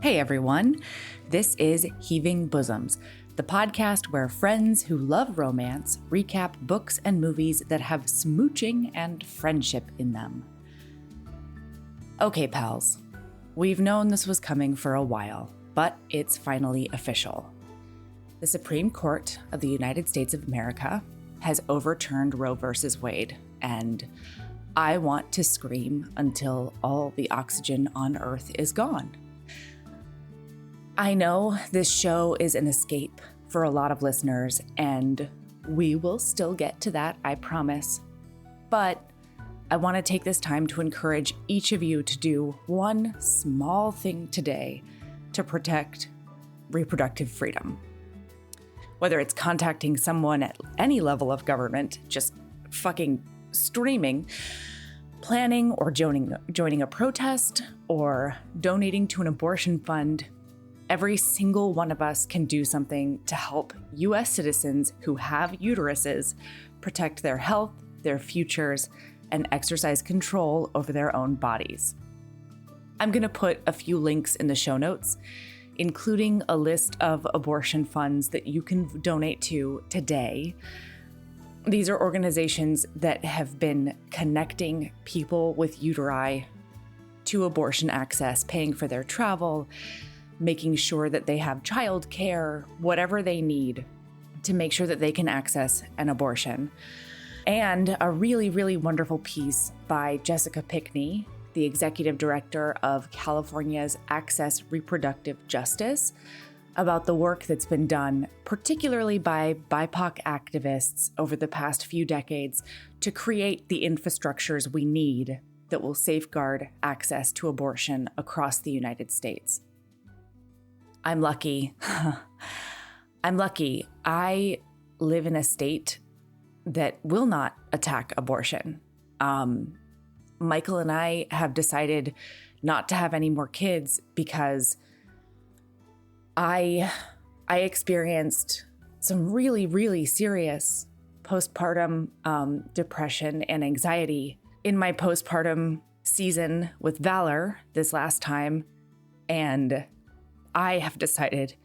Hey everyone, this is Heaving Bosoms, the podcast where friends who love romance recap books and movies that have smooching and friendship in them. Okay, pals, we've known this was coming for a while, but it's finally official. The Supreme Court of the United States of America has overturned Roe v. Wade, and I want to scream until all the oxygen on Earth is gone. I know this show is an escape for a lot of listeners, and we will still get to that, I promise. But I want to take this time to encourage each of you to do one small thing today to protect reproductive freedom. Whether it's contacting someone at any level of government, just fucking screaming, planning or joining a protest, or donating to an abortion fund, every single one of us can do something to help U.S. citizens who have uteruses protect their health, their futures, and exercise control over their own bodies. I'm going to put a few links in the show notes, including a list of abortion funds that you can donate to today. These are organizations that have been connecting people with uteri to abortion access, paying for their travel, making sure that they have childcare, whatever they need to make sure that they can access an abortion. And a really, really wonderful piece by Jessica Pickney, the executive director of California's Access Reproductive Justice, about the work that's been done, particularly by BIPOC activists over the past few decades, to create the infrastructures we need that will safeguard access to abortion across the United States. I'm lucky. I'm lucky. I live in a state that will not attack abortion. Michael and I have decided not to have any more kids because I experienced some really, really serious postpartum depression and anxiety in my postpartum season with Valor this last time, and I have decided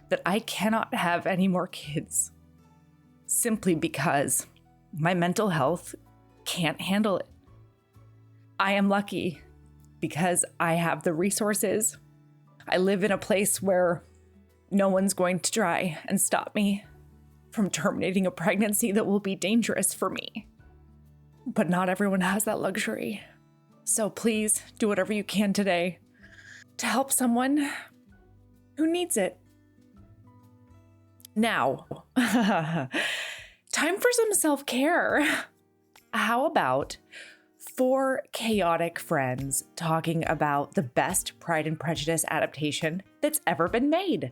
that I cannot have any more kids simply because my mental health can't handle it. I am lucky because I have the resources. I live in a place where no one's going to try and stop me from terminating a pregnancy that will be dangerous for me. But not everyone has that luxury. So please do whatever you can today to help someone who needs it. Now, time for some self-care. How about 4 chaotic friends talking about the best Pride and Prejudice adaptation that's ever been made?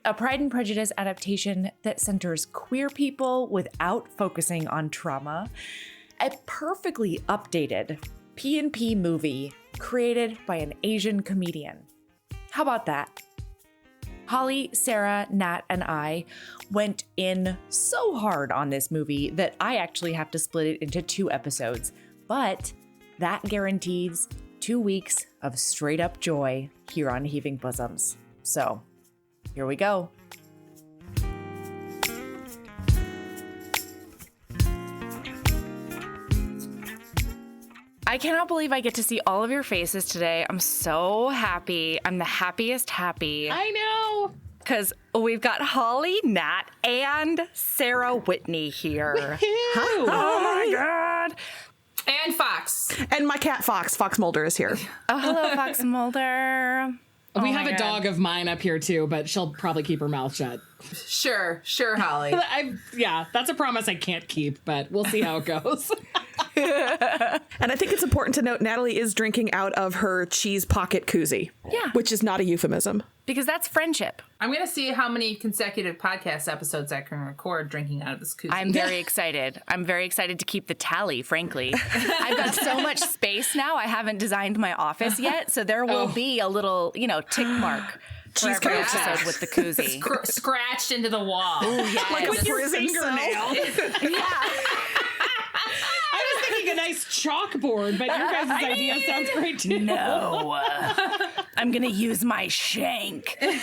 A Pride and Prejudice adaptation that centers queer people without focusing on trauma. A perfectly updated P&P movie created by an Asian comedian. How about that? Holly, Sarah, Nat, and I went in so hard on this movie that I actually have to split it into 2 episodes. But that guarantees 2 weeks of straight up joy here on Heaving Bosoms. So here we go. I cannot believe I get to see all of your faces today. I'm so happy. I'm the happiest happy. I know. Because we've got Holly, Nat, and Sarah Whitney here. Woo-hoo. Oh my God. And Fox. And my cat Fox Mulder is here. Oh, hello, Fox Mulder. We have a dog of mine up here too, but she'll probably keep her mouth shut. Sure, Holly. Yeah, that's a promise I can't keep, but we'll see how it goes. And I think it's important to note Natalie is drinking out of her cheese pocket koozie. Yeah. Which is not a euphemism. Because that's friendship. I'm going to see how many consecutive podcast episodes I can record drinking out of this koozie. I'm very excited. I'm very excited to keep the tally, frankly. I've got so much space now. I haven't designed my office yet, so there will be a little, tick mark for every episode with the koozie. Scratched into the wall. Ooh, yes. Like with your fingernail. Yeah. I was thinking a nice chalkboard, but your guys' idea sounds great too. No. I'm gonna use my shank. Whatever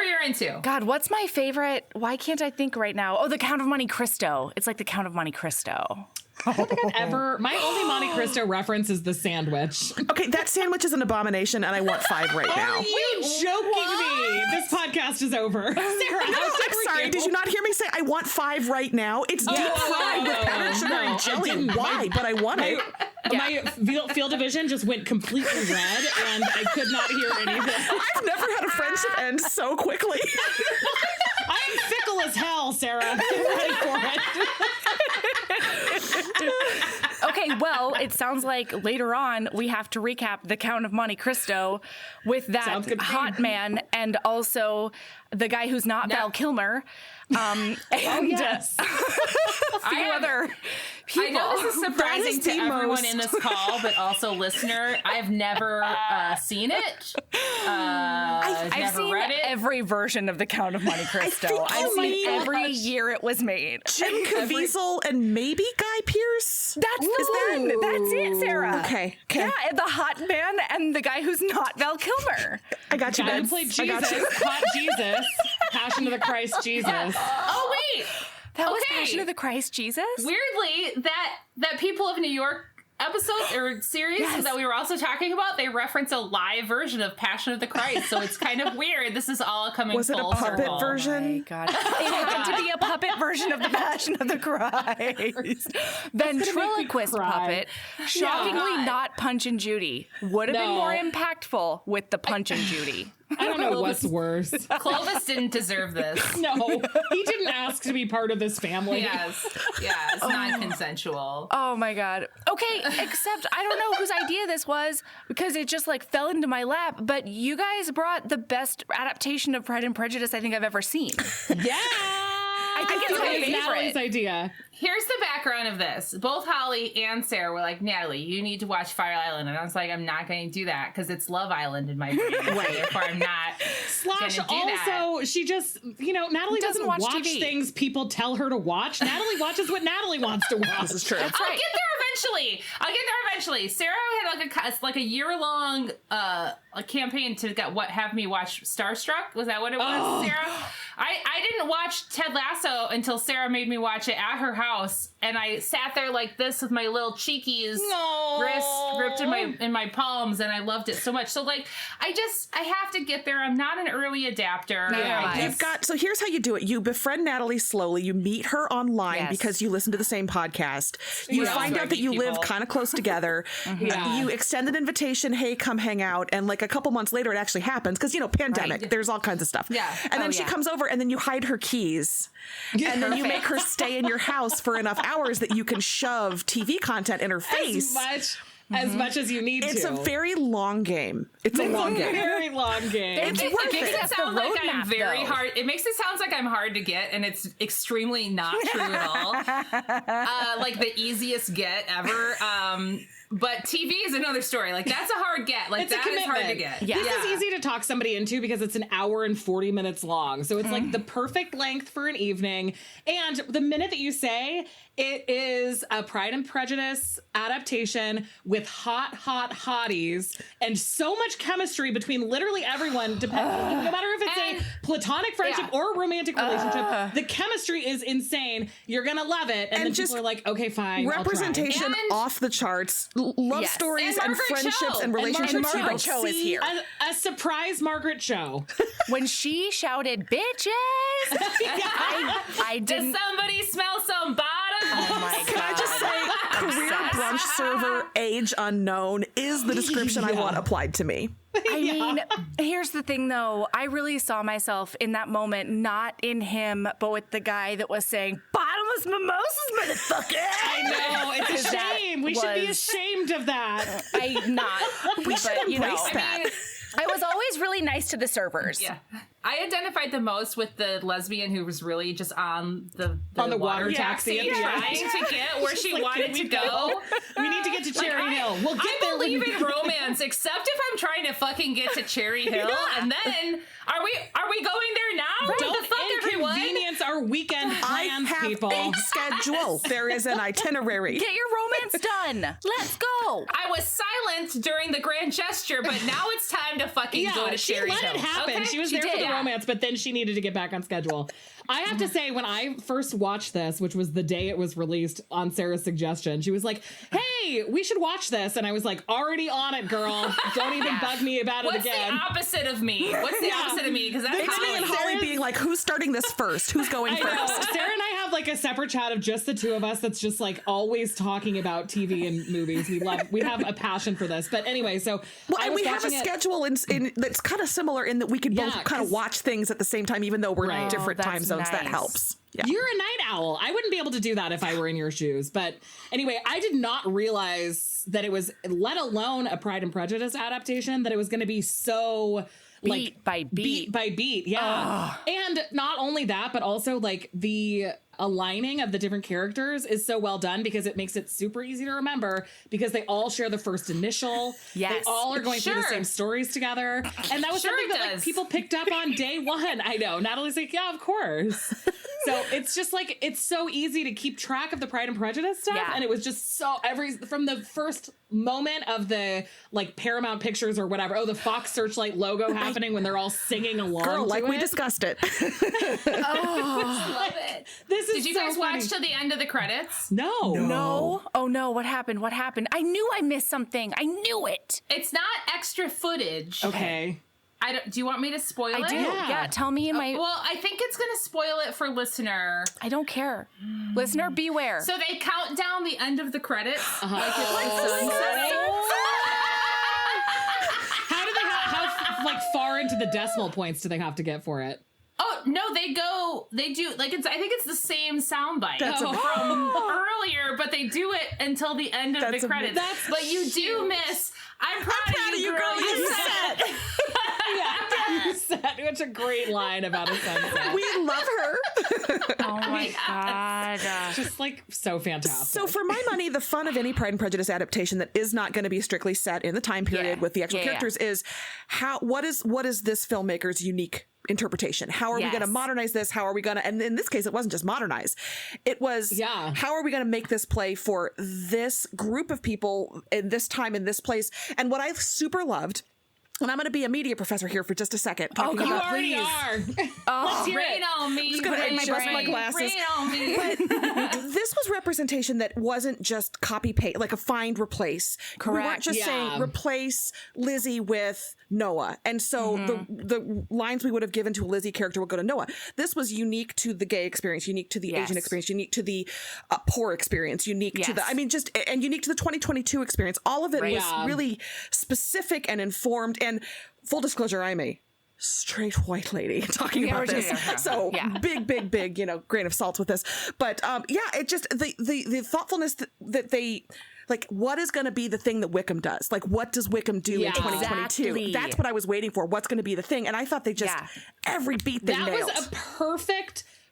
you're into. God, what's my favorite? Why can't I think right now? Oh, the Count of Monte Cristo. It's like the Count of Monte Cristo. I don't think I've ever. My only Monte Cristo reference is the sandwich. Okay, that sandwich is an abomination, and I want 5 right now. Are you joking me? This podcast is over. Sarah, I'm sorry. Did you not hear me say I want 5 right now? It's deep fried with powdered sugar and jelly. Why? But I want it. My field of vision just went completely red, and I could not hear anything. I've never had a friendship end so quickly. I am fickle as hell, Sarah. Get ready for it. Okay, well, it sounds like later on we have to recap the Count of Monte Cristo with that hot man and also the guy who's not Val Kilmer. And yes. a few other people. I know this is surprising to everyone in this call, but also listener. I've never seen it. I've I've never seen read it. every version of the Count of Monte Cristo. I've seen every year it was made. Jim Caviezel and maybe Guy Pearce. That's the one. That's it, Sarah. Okay. Yeah, and the hot man and the guy who's not Val Kilmer. I got you, Guy who Vince. played I got Jesus, you. hot Jesus, Passion of the Christ Jesus. Oh wait, That was Okay. Passion of the Christ Jesus? weirdly, that People of New York episode or series that we were also talking about, they reference a live version of Passion of the Christ, so it's kind of weird. This is all coming Was it a full puppet circle. version? Oh God. It had to be a puppet version of the Passion of the Christ. Ventriloquist cry. puppet. Shockingly God. not Punch and Judy. Would have been No. more impacted with the Punch and Judy. I don't know what's worse. Clovis didn't deserve this. No, he didn't ask to be part of this family. Yes, it's non-consensual. Oh my God. Okay, except I don't know whose idea this was because it just like fell into my lap, but you guys brought the best adaptation of Pride and Prejudice I think I've ever seen. Yeah. I think it's my It was Natalie's favorite. idea. Here's the background of this. Both Holly and Sarah were like, Natalie, you need to watch Fire Island. And I was like, I'm not going to do that because it's Love Island in my brain. Therefore, I'm not Slash going to do that. also, she just, Natalie doesn't watch TV. things people tell her to watch. Natalie watches what Natalie wants to watch. This is true. I'll get there eventually. Sarah had like a year-long a campaign to have me watch Starstruck. Was that what it was, Sarah? I didn't watch Ted Lasso until Sarah made me watch it at her house, and I sat there like this with my little cheekies wrists gripped in my palms, and I loved it so much. So like, I have to get there. I'm not an early adapter. So here's how you do it. You befriend Natalie slowly. You meet her online because you listen to the same podcast. You find out that you live kind of close together. You extend an invitation. Hey, come hang out. And like a couple months later, it actually happens because, pandemic, there's all kinds of stuff. Yeah. And then she comes over and then you hide her keys. And then you make her stay in your house for enough hours that you can shove TV content in her face. As much as you need It's to. a very long game. It's a long game. Very long game. It makes it That's sound the like I'm roadmap, very though. hard. It makes it sound like I'm hard to get, and it's extremely not true at all. Like the easiest get ever. But TV is another story. Like that's a hard get. Like It's a that is hard to commitment. get. Yeah. This is easy to talk somebody into because it's an hour and 40 minutes long. So it's like the perfect length for an evening. And the minute that you say it is a Pride and Prejudice adaptation with hot hotties and so much chemistry between literally everyone, no matter if it's a platonic friendship or a romantic relationship, the chemistry is insane. You're going to love it. And then just people are like, okay, fine. I'll try. Representation And- off the charts. Love stories and Margaret friendships Cho. and And relationships Margaret you don't Cho is see. here. A surprise Margaret Cho. When she shouted, bitches, I Does didn't. somebody smell some bottom? Oh my God. Can I just say, career brunch server, age unknown is the description I want applied to me. I mean, here's the thing, though. I really saw myself in that moment, not in him, but with the guy that was saying, bottomless mimosas, motherfucker. I know, it's a shame. We should be ashamed of that. We should embrace I that. mean, I was always really nice to the servers. Yeah. I identified the most with the lesbian who was really just on the water taxi at the trying end. to get where she wanted to go. We need to get to Cherry Hill. We'll get I there. when believe we in get romance, except if I'm trying to fucking get to Cherry Hill, and then are we going there now? there. What the fuck, everyone? Inconvenience our your weekend plans, people. I have a schedule. There is an itinerary. Get your romance done. Let's go. I was silent during the grand gesture, but now it's time to fucking go to Sherry's she let it happen. Okay? She was there for the romance, but then she needed to get back on schedule. I have to say, when I first watched this, which was the day it was released on Sarah's suggestion, she was like, hey, we should watch this. And I was like, already on it, girl. Don't even bug me about it again. What's the opposite of me? What's the opposite of me? Because that's It's me and Holly being like, who's starting this first? Who's going first? Sarah and I have like a separate chat of just the two of us that's just like always talking about TV and movies. We have a passion for this. But anyway, so and we have a schedule in that's kind of similar in that we could both kind of watch things at the same time, even though we're in different time zones. That helps. Yeah. You're a night owl. I wouldn't be able to do that if I were in your shoes. But anyway, I did not realize that it was, let alone a Pride and Prejudice adaptation, that it was going to be so beat by beat. Yeah. And not only that, but also like the aligning of the different characters is so well done because it makes it super easy to remember because they all share the first initial. Yes. They all are going through the same stories together. And that was something that like people picked up on day one. I know. Natalie's like, yeah, of course. So it's just like, it's so easy to keep track of the Pride and Prejudice stuff. Yeah. And it was just so from the first moment of the like Paramount Pictures or whatever, the Fox Searchlight logo happening when they're all singing along. Girl, like we discussed it. Love it. Did you guys watch till the end of the credits? No. Oh no, what happened? I knew I missed something. I knew it. It's not extra footage. Okay. Do you want me to spoil it? I do. Yeah, tell me well, I think it's going to spoil it for listener. I don't care. Listener, beware. So they count down the end of the credits. How like far into the decimal points do they have to get for it? Oh, no, they do, like, I think it's the same soundbite from earlier, but they do it until the end of the credits. But you do miss, I'm proud of you, girl, you said. You said, it's a great line about a sunset. We love her. Oh my God. Just like so fantastic. So for my money, the fun of any Pride and Prejudice adaptation that is not going to be strictly set in the time period with the actual characters is what is this filmmaker's unique interpretation? How are we going to modernize this? How are we going to, and in this case, it wasn't just modernize. It was, how are we going to make this play for this group of people in this time, in this place? And what I super loved, and I'm going to be a media professor here for just a second. You already are. Let's hear it on me. I'm just going to adjust my glasses. Rain on me. But this was representation that wasn't just copy paste, like a find replace. Correct. We weren't just saying replace Lizzie with Noah. And so the lines we would have given to a Lizzie character would go to Noah. This was unique to the gay experience, unique to the Asian experience, unique to the poor experience, unique to the, I mean, and unique to the 2022 experience. All of it was really specific and informed. And full disclosure, I'm a straight white lady talking about this. So big, grain of salt with this. But it just, the thoughtfulness that they, like, what is going to be the thing that Wickham does? Like, what does Wickham do in 2022? Exactly. That's what I was waiting for. What's going to be the thing? And I thought they just, every beat they nailed. That was a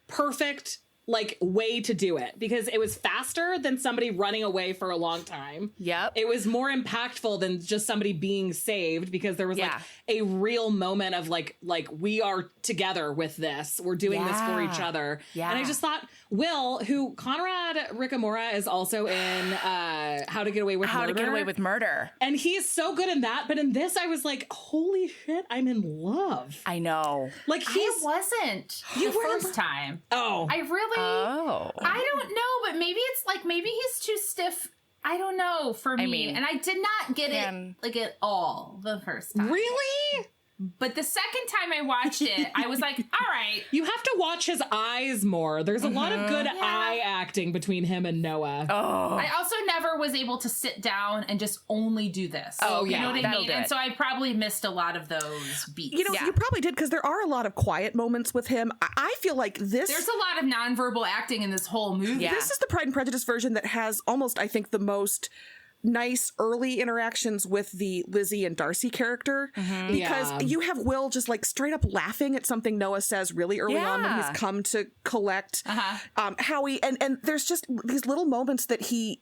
perfect like way to do it because it was faster than somebody running away for a long time. Yep. It was more impactful than just somebody being saved because there was like a real moment of like we are together with this. We're doing this for each other. Yeah. And I just thought Will, who Conrad Ricamora is also in How to Get Away with Murder. And he's so good in that. But in this, I was like, holy shit, I'm in love. I know. Like I wasn't the first time. Oh. I really, I don't know, but maybe it's like, maybe he's too stiff. I don't know for me. I mean, and I did not get it like at all the first time. Really? But the second time I watched it, I was like, all right. You have to watch his eyes more. There's a lot of good eye acting between him and Noah. Oh. I also never was able to sit down and just only do this. Oh, yeah. You know what I mean? And so I probably missed a lot of those beats. You know, you probably did because there are a lot of quiet moments with him. I feel like there's a lot of nonverbal acting in this whole movie. Yeah. This is the Pride and Prejudice version that has almost, I think, the most nice early interactions with the Lizzie and Darcy character because you have Will just like straight up laughing at something Noah says really early on when he's come to collect Howie, and there's just these little moments that he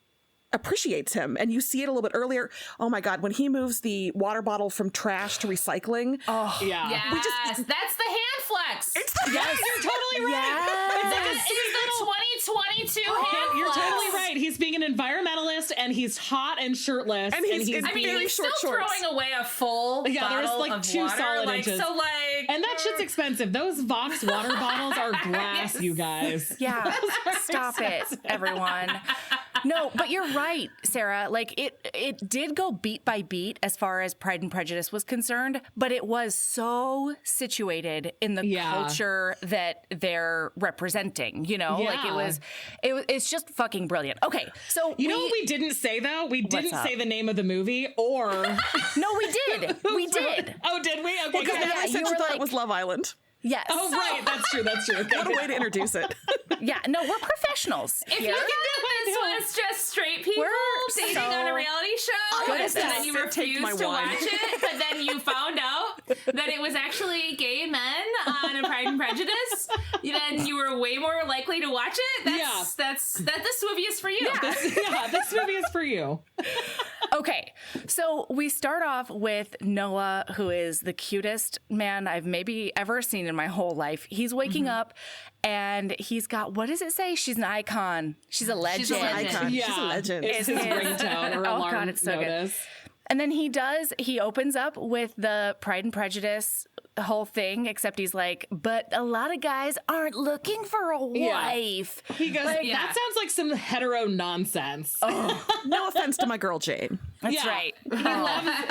appreciates him, and you see it a little bit earlier. Oh my God, when he moves the water bottle from trash to recycling. Yes, that's the hand flex. It's the you're totally right. It's like is the 2022 hand You're flex. totally right. He's being an environmentalist, and he's hot and shirtless, and he's he's still throwing away a full bottle there's like of 2 water. solid inches. So like, and that shit's expensive. Those Vox water bottles are glass, Yes. you guys. Yeah, stop it, everyone. No, but you're right, Sarah. Like it did go beat by beat as far as Pride and Prejudice was concerned, but it was so situated in the culture that they're representing, you know? Yeah. Like it's just fucking brilliant. Okay, so You know what we didn't say though? We didn't say the name of the movie or No, we did. We did. Oh, did we? Okay. Because Natalie said you she were thought like- it was Love Island. Yes. Oh, right. That's true. Okay. What a way to introduce it. Yeah, no, we're professionals. if you thought that this was just straight people We're dating so on a reality show, good at and then this. you Sarah, take my refused to wine. watch it, but then you found out that it was actually gay men on a Pride and Prejudice, then you were way more likely to watch it. This movie is for you. This movie is for you. Okay, so we start off with Noah, who is the cutest man I've maybe ever seen in my whole life. He's waking up and he's got, what does it say? She's an icon. She's a legend. She's a legend. Icon. Yeah. She's a legend. It's his ringtone or alarm God, it's so notice. good. And then he opens up with the Pride and Prejudice whole thing, except he's like, but a lot of guys aren't looking for a wife. He goes, that sounds like some hetero nonsense. No offense to my girl Jane. That's right.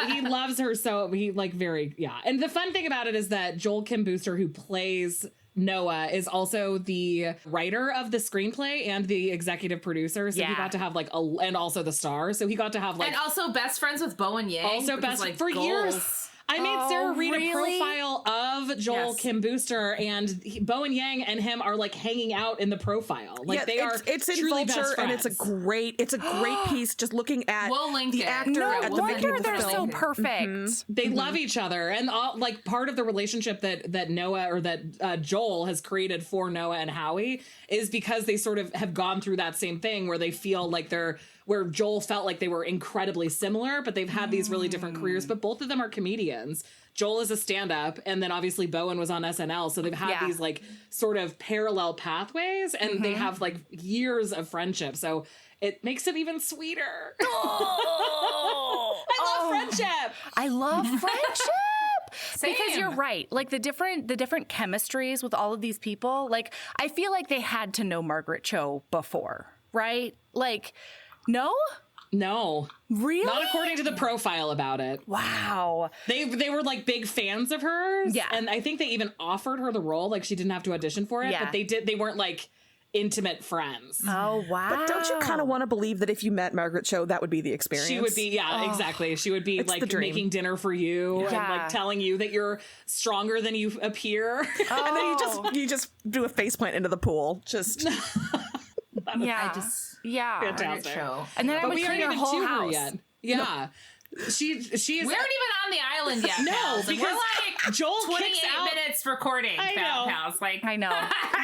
He loves her so he like And the fun thing about it is that Joel Kim Booster, who plays Noah, is also the writer of the screenplay and the executive producer. So he got to have and also the star. So he got to have And also best friends with Bowen Yang. also because, best for years. I made Sarah read a profile of Joel Kim Booster, and Bowen Yang and him are like hanging out in the profile. Like they are. It's in truly Vulture, best and it's a great piece. Just looking at We'll link the it. actor No at the beginning wonder of the they're so film. perfect. They love each other, and like part of the relationship that Noah or that Joel has created for Noah and Howie is because they sort of have gone through that same thing where they feel like where Joel felt like they were incredibly similar, but they've had these really different careers. But both of them are comedians. Joel is a stand-up, and then obviously Bowen was on SNL, so they've had these like sort of parallel pathways, and they have like years of friendship. So it makes it even sweeter. I love friendship. I love friendship. Same. Because you're right. Like the different chemistries with all of these people, like I feel like they had to know Margaret Cho before, right? Like, no? No. Really? Not according to the profile about it. Wow. They were like big fans of hers. Yeah. And I think they even offered her the role. Like she didn't have to audition for it. Yeah. But they weren't like intimate friends. Oh, wow. But don't you kind of want to believe that if you met Margaret Cho, that would be the experience? She would be, exactly. She would be It's the like dream. making dinner for you and Yeah. like telling you that you're stronger than you appear. And then you just do a faceplant into the pool. Just Yeah. Yeah. Fantastic. Show. And then I But would we clean aren't your even whole to house. her yet. Yeah. She is. We aren't even on the island yet. No, pals, and because we're like Joel 28 kicks out. minutes recording. I know. Pals. Like I know.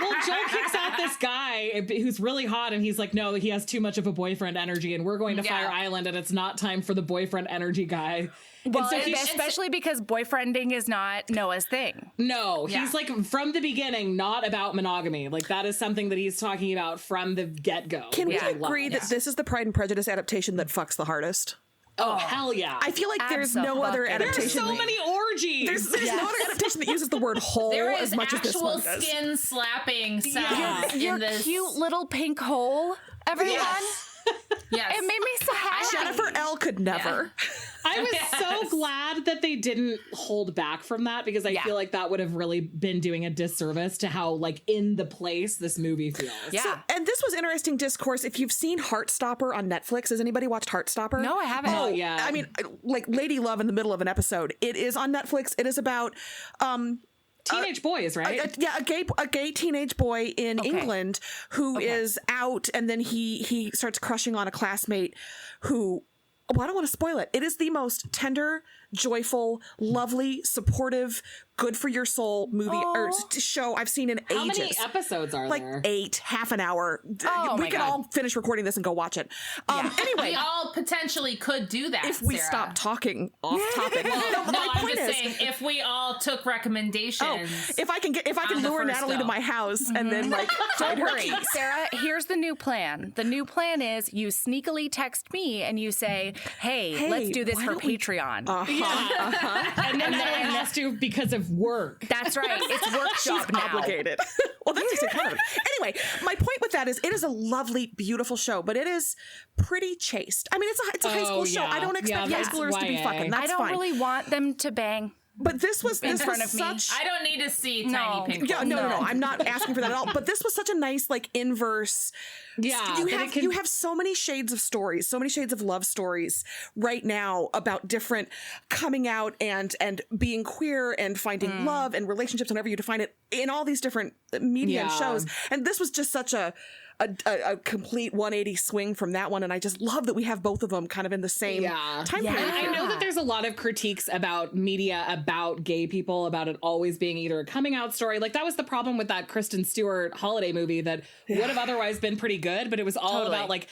Well, Joel kicks out this guy who's really hot, and he's like, no, he has too much of a boyfriend energy, and we're going to Fire Island, and it's not time for the boyfriend energy guy. Well, and so especially because boyfriending is not Noah's thing. No, Yeah. he's like from the beginning not about monogamy. Like that is something that he's talking about from the get-go. can we which I love. agree that this is the Pride and Prejudice adaptation that fucks the hardest? Oh, hell yeah. I feel like there's no other Abso-fucking. adaptation. There's so many orgies. There's no other adaptation that uses the word whole there as is much as this actual one does. skin slapping sounds Your in this. cute little pink hole, everyone. Yes. It made me so happy. Jennifer L. could never. I was so glad that they didn't hold back from that because I feel like that would have really been doing a disservice to how like in the place this movie feels. Yeah. So, and this was interesting discourse. If you've seen Heartstopper on Netflix, has anybody watched Heartstopper? No, I haven't. Oh, yeah. I mean, like Lady Love in the middle of an episode. It is on Netflix. It is about Teenage boys, right? a gay teenage boy in England who is out, and then he starts crushing on a classmate who I don't want to spoil it. It is the most tender, joyful, lovely, supportive, good for your soul movie or show I've seen in ages. How many episodes are like there? 8, half an hour. Oh, we can all finish recording this and go watch it. Anyway, we all potentially could do that if we Sarah. stop talking off topic. I'm just saying, if we all took recommendations. If I can lure Natalie to my house and then like Don't worry, Sarah, here's the new plan. The new plan is you sneakily text me and you say, hey let's do this for Patreon. And then Natalie has to because of work. That's right. It's workshop now. Obligated. Well, that's just kind of anyway. My point with that is, it is a lovely, beautiful show, but it is pretty chaste. I mean, it's a high school show. I don't expect high schoolers to be fucking. That's I don't fine. really want them to bang. But this was in front of me. I don't need to see tiny pink. Yeah, no. I'm not asking for that at all. But this was such a nice, like, inverse. Yeah, you have so many shades of stories, so many shades of love stories right now about different coming out and being queer and finding love and relationships, whenever you define it, in all these different media and shows. And this was just such a complete 180 swing from that one, and I just love that we have both of them kind of in the same time period. I know that there's a lot of critiques about media about gay people, about it always being either a coming out story. Like, that was the problem with that Kristen Stewart holiday movie that would have otherwise been pretty good, but it was all about like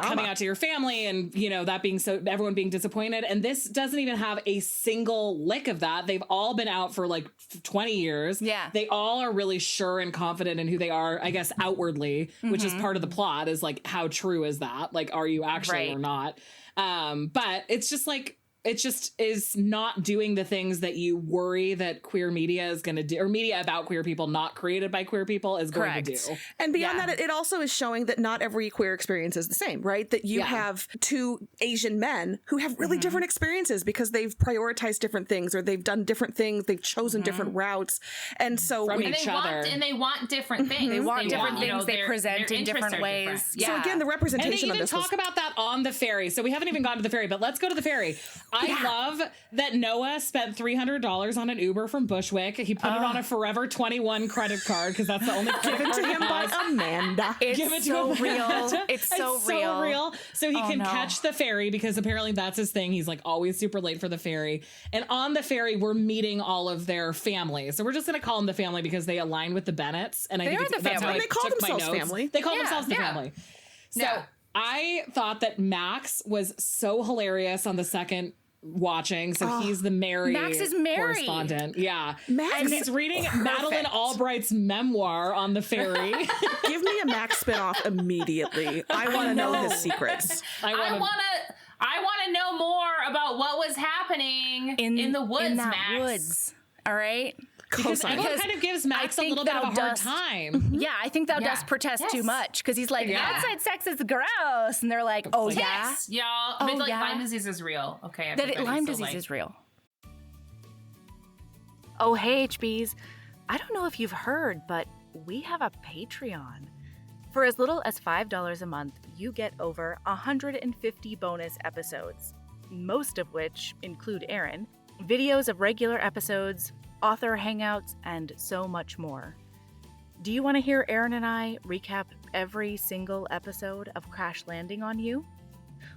coming out to your family and, you know, that being so, everyone being disappointed. And this doesn't even have a single lick of that. They've all been out for like 20 years. Yeah. They all are really sure and confident in who they are, I guess, outwardly, which is part of the plot, is like, how true is that? Like, are you actually or not? But it's just like, it just is not doing the things that you worry that queer media is going to do, or media about queer people not created by queer people is going to do. And beyond that, it also is showing that not every queer experience is the same, right? That you have two Asian men who have really different experiences because they've prioritized different things, or they've done different things, they've chosen different routes. And so from each other. And they want different things. They want different things. You know, they present in different ways. So again, the representation and they of even this talk about that on the ferry. So we haven't even gone to the ferry, but let's go to the ferry. I love that Noah spent $300 on an Uber from Bushwick. He put it on a Forever 21 credit card because that's the only given to him by Amanda. It's so real. It's so real. So he can catch the ferry because apparently that's his thing. He's like always super late for the ferry. And on the ferry, we're meeting all of their families. So we're just going to call them the family because they align with the Bennetts. And I think that's how they call themselves family. They call themselves the family. So I thought that Max was so hilarious on the second watching. So he's the Mary Max is Mary correspondent. Yeah. Max and he's reading Madeleine Albright's memoir on the ferry. Give me a Max spinoff immediately. I want to know his secrets. I want to know more about what was happening in the woods, Max. Woods. All right. Because everyone kind of gives Max a little bit of a hard time. Yeah, I think thou dost protest too much, because he's like, outside sex is gross. And they're like, oh, yeah? Y'all. But like, Lyme disease is real. Okay. Lyme disease is real. Oh, hey, HBs. I don't know if you've heard, but we have a Patreon. For as little as $5 a month, you get over 150 bonus episodes, most of which include Aaron, videos of regular episodes, author hangouts, and so much more. Do you want to hear Aaron and I recap every single episode of Crash Landing on You?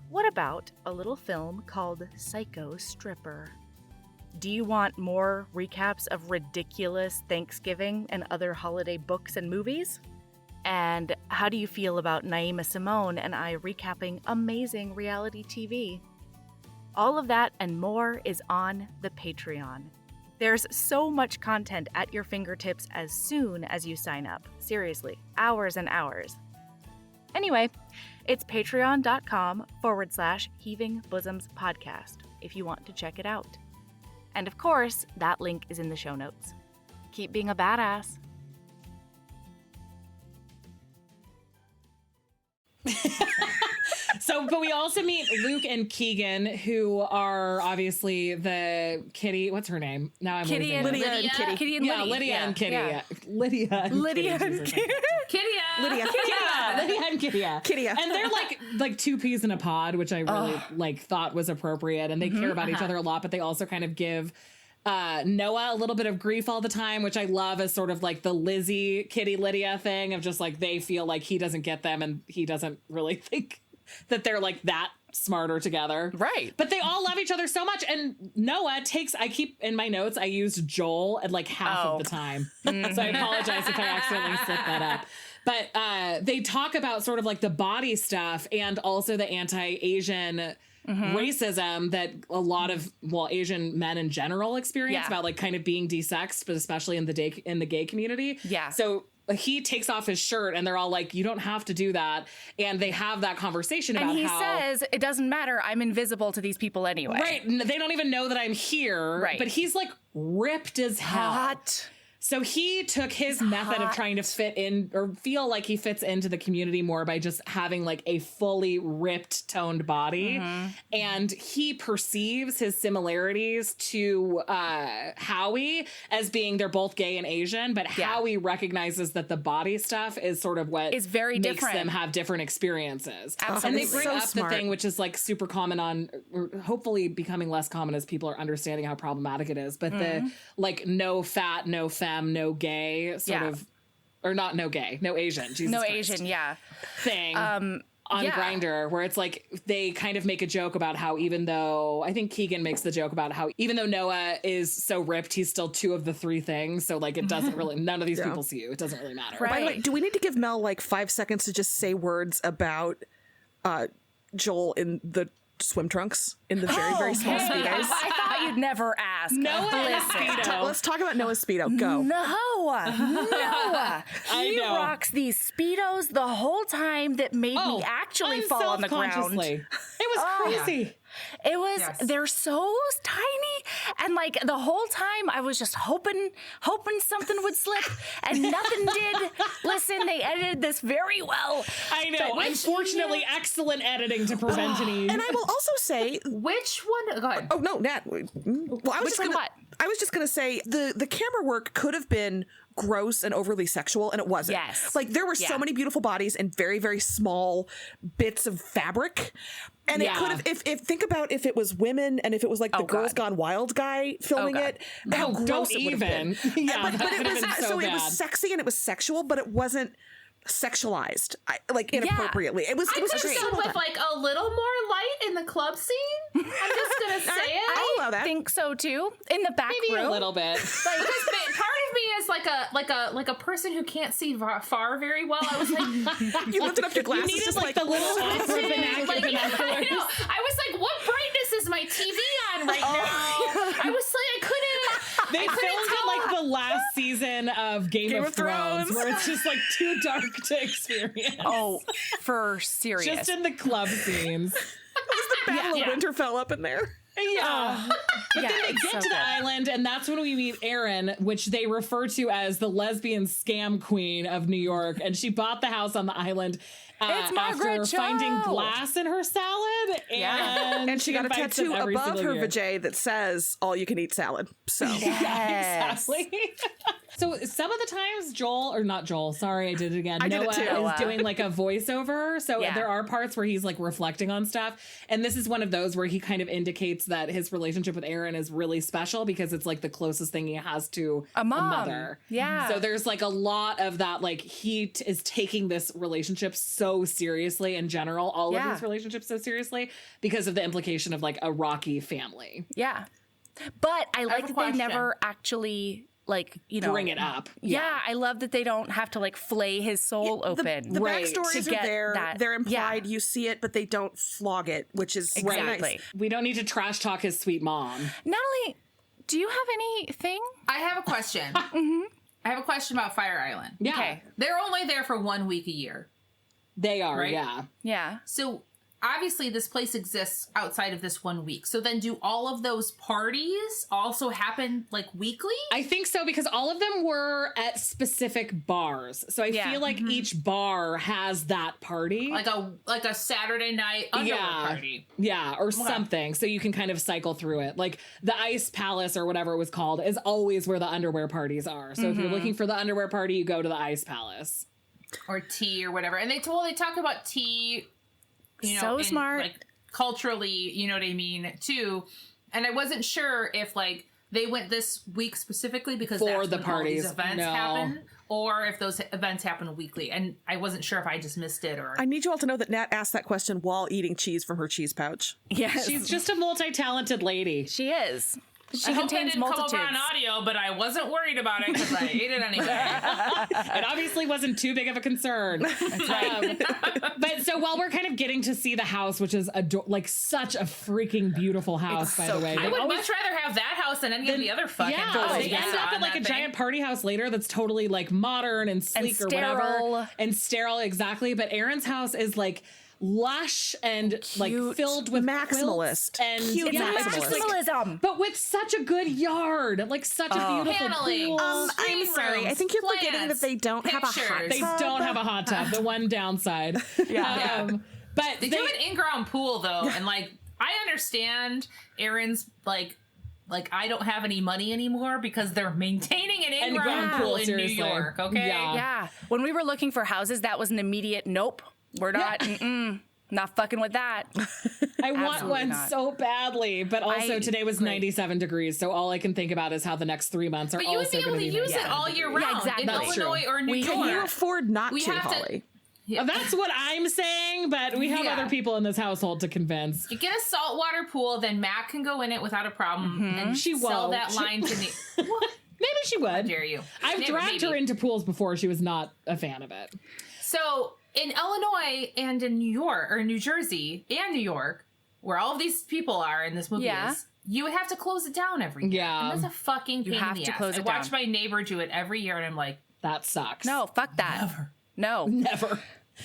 What about a little film called Psycho Stripper? Do you want more recaps of ridiculous Thanksgiving and other holiday books and movies? And how do you feel about Naima Simone and I recapping amazing reality TV? All of that and more is on the Patreon. There's so much content at your fingertips as soon as you sign up. Seriously, hours and hours. Anyway, it's patreon.com/Heaving Bosoms Podcast if you want to check it out. And of course, that link is in the show notes. Keep being a badass. So, but we also meet Luke and Keegan, who are obviously the Kitty. What's her name? Now I'm Kitty and Lydia and Kitty. Kitty and Liddy. Lydia and Kitty. Yeah. Lydia and Lydia Kitty. and Kitty. Lydia and Kitty. And they're like two peas in a pod, which I really thought was appropriate. And they care about each other a lot, but they also kind of give Noah a little bit of grief all the time, which I love as sort of like the Lizzie, Kitty, Lydia thing of just like they feel like he doesn't get them and he doesn't really think that they're like that smarter together. Right. But they all love each other so much. And Noah I keep in my notes, I used Joel at like half of the time. So I apologize if I accidentally slipped that up. But they talk about sort of like the body stuff and also the anti-Asian racism that a lot of Asian men in general experience about like kind of being desexed, but especially in the gay community. Yeah. So he takes off his shirt and they're all like, you don't have to do that. And they have that conversation about how... And he says, it doesn't matter. I'm invisible to these people anyway. Right. They don't even know that I'm here. Right. But he's like ripped as hell. Hot. So he took his method of trying to fit in or feel like he fits into the community more by just having like a fully ripped, toned body. And he perceives his similarities to Howie as being they're both gay and Asian, but Howie recognizes that the body stuff is sort of what is very makes different. them have different experiences. Absolutely. And they bring up the thing, which is like super common on, or hopefully becoming less common as people are understanding how problematic it is. But the like no fat, no femme, no gay sort of, or not no gay, no Asian, Jesus no Christ, Asian, thing on Grindr, where it's like they kind of make a joke about how even though I think Keegan makes the joke about how even though Noah is so ripped, he's still two of the three things. So like it doesn't really, none of these people see you. It doesn't really matter. Right. By the way, do we need to give Mel like 5 seconds to just say words about Joel in the swim trunks in the very, very small Speedos? I thought you'd never ask. Noah and Speedo. Let's talk about Noah's Speedo. Go. Noah. He rocks these Speedos the whole time that made me actually fall on the ground. It was crazy. It was, they're so tiny. And like the whole time I was just hoping something would slip and nothing did. Listen, they edited this very well. I know. Unfortunately, excellent editing to prevent any. And I will also say, which one? Go ahead. oh no, Nat. Well, I was just gonna say the camera work could have been gross and overly sexual, and it wasn't. Yes. Like there were so many beautiful bodies and very, very small bits of fabric. And it could have, if think about if it was women and if it was like the Girls Gone Wild guy filming it, how gross it would have been. But it was so it was sexy and it was sexual, but it wasn't sexualized like inappropriately. It was I could have done with like a little more light in the club scene. I'm just gonna say it. I'll allow that. I think so too. In the back Maybe room. a little bit. Like, because part of me is like a person who can't see far very well. I was like, you lifted up your glasses. You needed just like the little binoculars. I know. I was like, what brightness is my TV on right now? I was like, I couldn't. They filmed it like the last season of Game of Thrones, where it's just like too dark to experience. Oh, for serious. Just in the club scenes. the Battle of Winterfell up in there. Yeah. But then they get to the island, and that's when we meet Erin, which they refer to as the lesbian scam queen of New York. And she bought the house on the island it's Margaret after Cho. finding glass in her salad. And she got a tattoo above her vajay that says all you can eat salad. So exactly. So some of the times sorry, I did it again. Noah is doing like a voiceover. So there are parts where he's like reflecting on stuff. And this is one of those where he kind of indicates that his relationship with Erin is really special because it's like the closest thing he has to a mother. Yeah. So there's like a lot of that, like he is taking this relationship so seriously in general, all of these relationships so seriously because of the implication of like a rocky family. Yeah. But I like that they never actually like, bring it up. Yeah. I love that they don't have to like flay his soul open. The backstories are there. They're implied. You see it, but they don't flog it, which is exactly. Nice. We don't need to trash talk his sweet mom. Natalie, do you have anything? I have a question. I have a question about Fire Island. Yeah. Okay. They're only there for 1 week a year. They are, right? yeah. Yeah. So obviously this place exists outside of this 1 week. So then do all of those parties also happen like weekly? I think so, because all of them were at specific bars. So I feel like each bar has that party. Like a Saturday night underwear party. Yeah, or something. So you can kind of cycle through it. Like the Ice Palace or whatever it was called is always where the underwear parties are. So if you're looking for the underwear party, you go to the Ice Palace. Or tea or whatever. And they talk about tea, so smart. Like culturally, you know what I mean, too. And I wasn't sure if like they went this week specifically because for that's the when parties all these events happen, or if those events happen weekly. And I wasn't sure if I just missed it or... I need you all to know that Nat asked that question while eating cheese from her cheese pouch. Yes. She's just a multi-talented lady. She is. She I hope that contains didn't multitudes. come over on audio, but I wasn't worried about it because I ate it anyway. It obviously wasn't too big of a concern. But so while we're kind of getting to see the house, which is like such a freaking beautiful house, by the way. I would much rather have that house than any of the other fucking houses. They end up in like a giant party house later that's totally like modern and sleek or whatever. And sterile, exactly. But Erin's house is like lush and like filled with maximalist and cute maximalism, but with such a good yard, like such a beautiful pool. I'm sorry, I think you're forgetting that they don't have a hot tub. They don't have a hot tub. The one downside. But they do an in-ground pool though, and like I understand Erin's like I don't have any money anymore because they're maintaining an in-ground pool in New York. Okay, yeah. When we were looking for houses, that was an immediate nope. We're not, not fucking with that. I want one so badly, but also today was 97 degrees, so all I can think about is how the next 3 months are also going to be. But you would be able to use it all year round. Yeah, exactly. In Illinois or New York. Can you afford not to, Holly? That's what I'm saying, but we have other people in this household to convince. You get a saltwater pool, then Matt can go in it without a problem, and she sell won't. that line to me. Maybe she would. How dare you? I've dragged her into pools before. She was not a fan of it. So in Illinois and in New York or New Jersey and New York, where all of these people are in this movie, you would have to close it down every year. Yeah, and that's a fucking pain in the ass. I watch my neighbor do it every year, and I'm like, that sucks. No, fuck that. Never.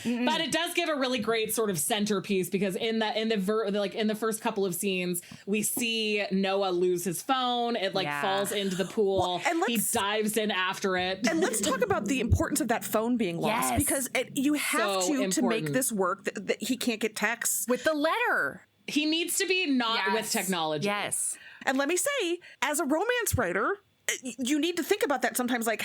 But it does give a really great sort of centerpiece because in the first couple of scenes we see Noah lose his phone. It falls into the pool. And he dives in after it. And let's talk about the importance of that phone being lost because you have to make this work. That he can't get texts with the letter. He needs to be not with technology. Yes. And let me say, as a romance writer, you need to think about that sometimes, like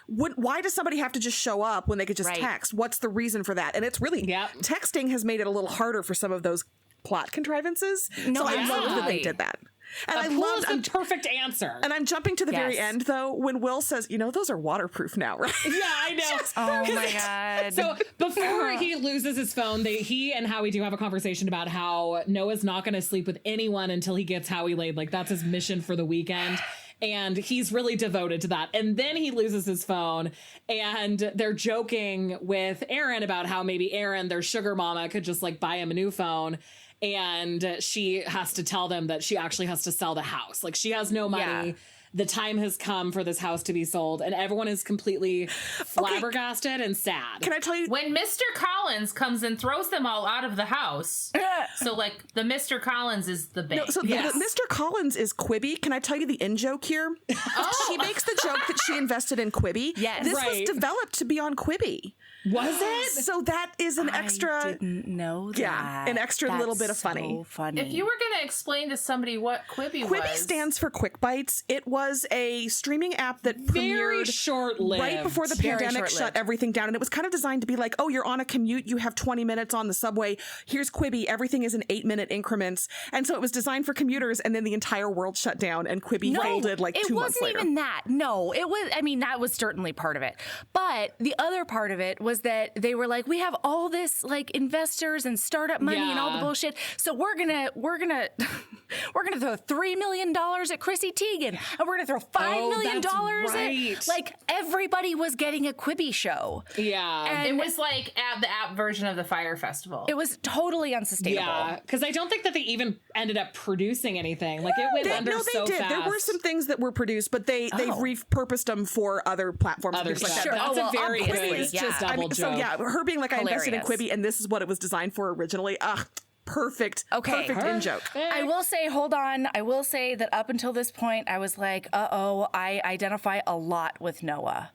why does somebody have to just show up when they could just text? What's the reason for that? And it's really, texting has made it a little harder for some of those plot contrivances. So I love that they did that. And I love the perfect answer. And I'm jumping to the very end though, when Will says, those are waterproof now, right? Yeah, I know. Oh my God. So before he loses his phone, he and Howie do have a conversation about how Noah's not going to sleep with anyone until he gets Howie laid. Like that's his mission for the weekend. And he's really devoted to that. And then he loses his phone and they're joking with Erin about how maybe Erin, their sugar mama, could just like buy him a new phone. And she has to tell them that she actually has to sell the house. Like she has no money. Yeah. The time has come for this house to be sold, and everyone is completely flabbergasted and sad. Can I tell you? When Mr. Collins comes and throws them all out of the house, so like the Mr. Collins is the bait. No, so the Mr. Collins is Quibi. Can I tell you the in-joke here? She makes the joke that she invested in Quibi. Yes. This was developed to be on Quibi. Was it? So that is an extra. I didn't know that. Yeah, an extra little bit of funny. If you were going to explain to somebody what Quibi was. Quibi stands for Quick Bites. It was a streaming app that premiered short-lived. Right before the pandemic shut everything down. And it was kind of designed to be like, oh, you're on a commute. You have 20 minutes on the subway. Here's Quibi. Everything is in 8-minute increments. And so it was designed for commuters. And then the entire world shut down and Quibi folded like 2 months later. It wasn't even that. No, it was. I mean, that was certainly part of it. But the other part of it was that they were like, we have all this like investors and startup money and all the bullshit. So we're gonna throw $3 million at Chrissy Teigen, and we're gonna throw $5 million at like everybody was getting a Quibi show. Yeah, and it was like the app version of the Fire Festival. It was totally unsustainable. Yeah, because I don't think that they even ended up producing anything. Like it went under so fast. There were some things that were produced, but they've repurposed them for other platforms. Other stuff. Like that. That's a very good double joke. So yeah, her being like, I invested in Quibi, and this is what it was designed for originally. Perfect. Okay. Perfect in-joke. I will say, hold on. I will say that up until this point, I was like, I identify a lot with Noah.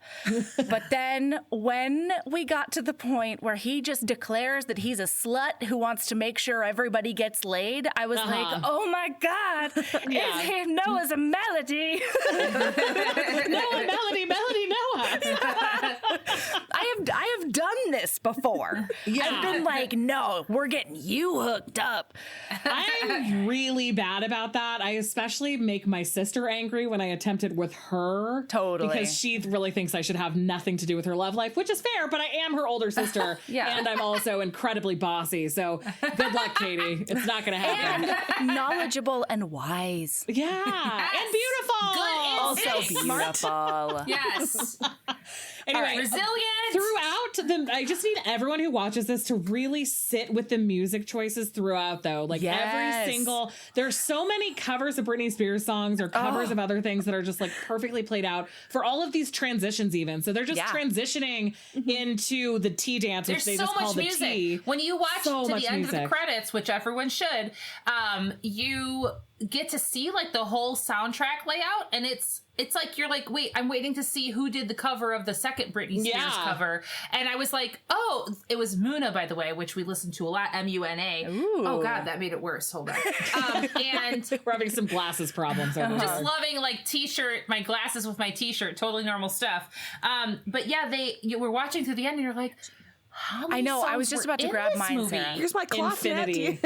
But then when we got to the point where he just declares that he's a slut who wants to make sure everybody gets laid, I was like, oh my God, Noah's a melody. Noah, melody, Noah. I have done this before. I've been like, no, we're getting you hooked fucked up. I'm really bad about that. I especially make my sister angry when I attempt it with her. Totally. Because she really thinks I should have nothing to do with her love life, which is fair, but I am her older sister. Yeah. And I'm also incredibly bossy. So good luck, Katie. It's not going to happen. And knowledgeable and wise. Yeah. Yes. And beautiful. Good Also instinct. beautiful. Yes. Anyway, Resilient. throughout I just need everyone who watches this to really sit with the music choices throughout, though. Like every single, there's so many covers of Britney Spears songs or covers of other things that are just like perfectly played out for all of these transitions even. So they're just transitioning into the tea dance, which they just call the tea. When you watch So to much the end music. of the credits, which everyone should, you get to see like the whole soundtrack layout, and it's like you're like, wait, I'm waiting to see who did the cover of the second Britney Spears cover, and I was like, oh, it was Muna, by the way, which we listened to a lot, MUNA. Ooh. Oh god, that made it worse. Hold on. And We're having some glasses problems over just here. loving like t-shirt, my glasses with my t-shirt, totally normal stuff. But yeah, you were watching through the end, and you're like, how many I know. I songs was just were about to in grab this mine, movie? Sarah. Here's my cloth, Infinity.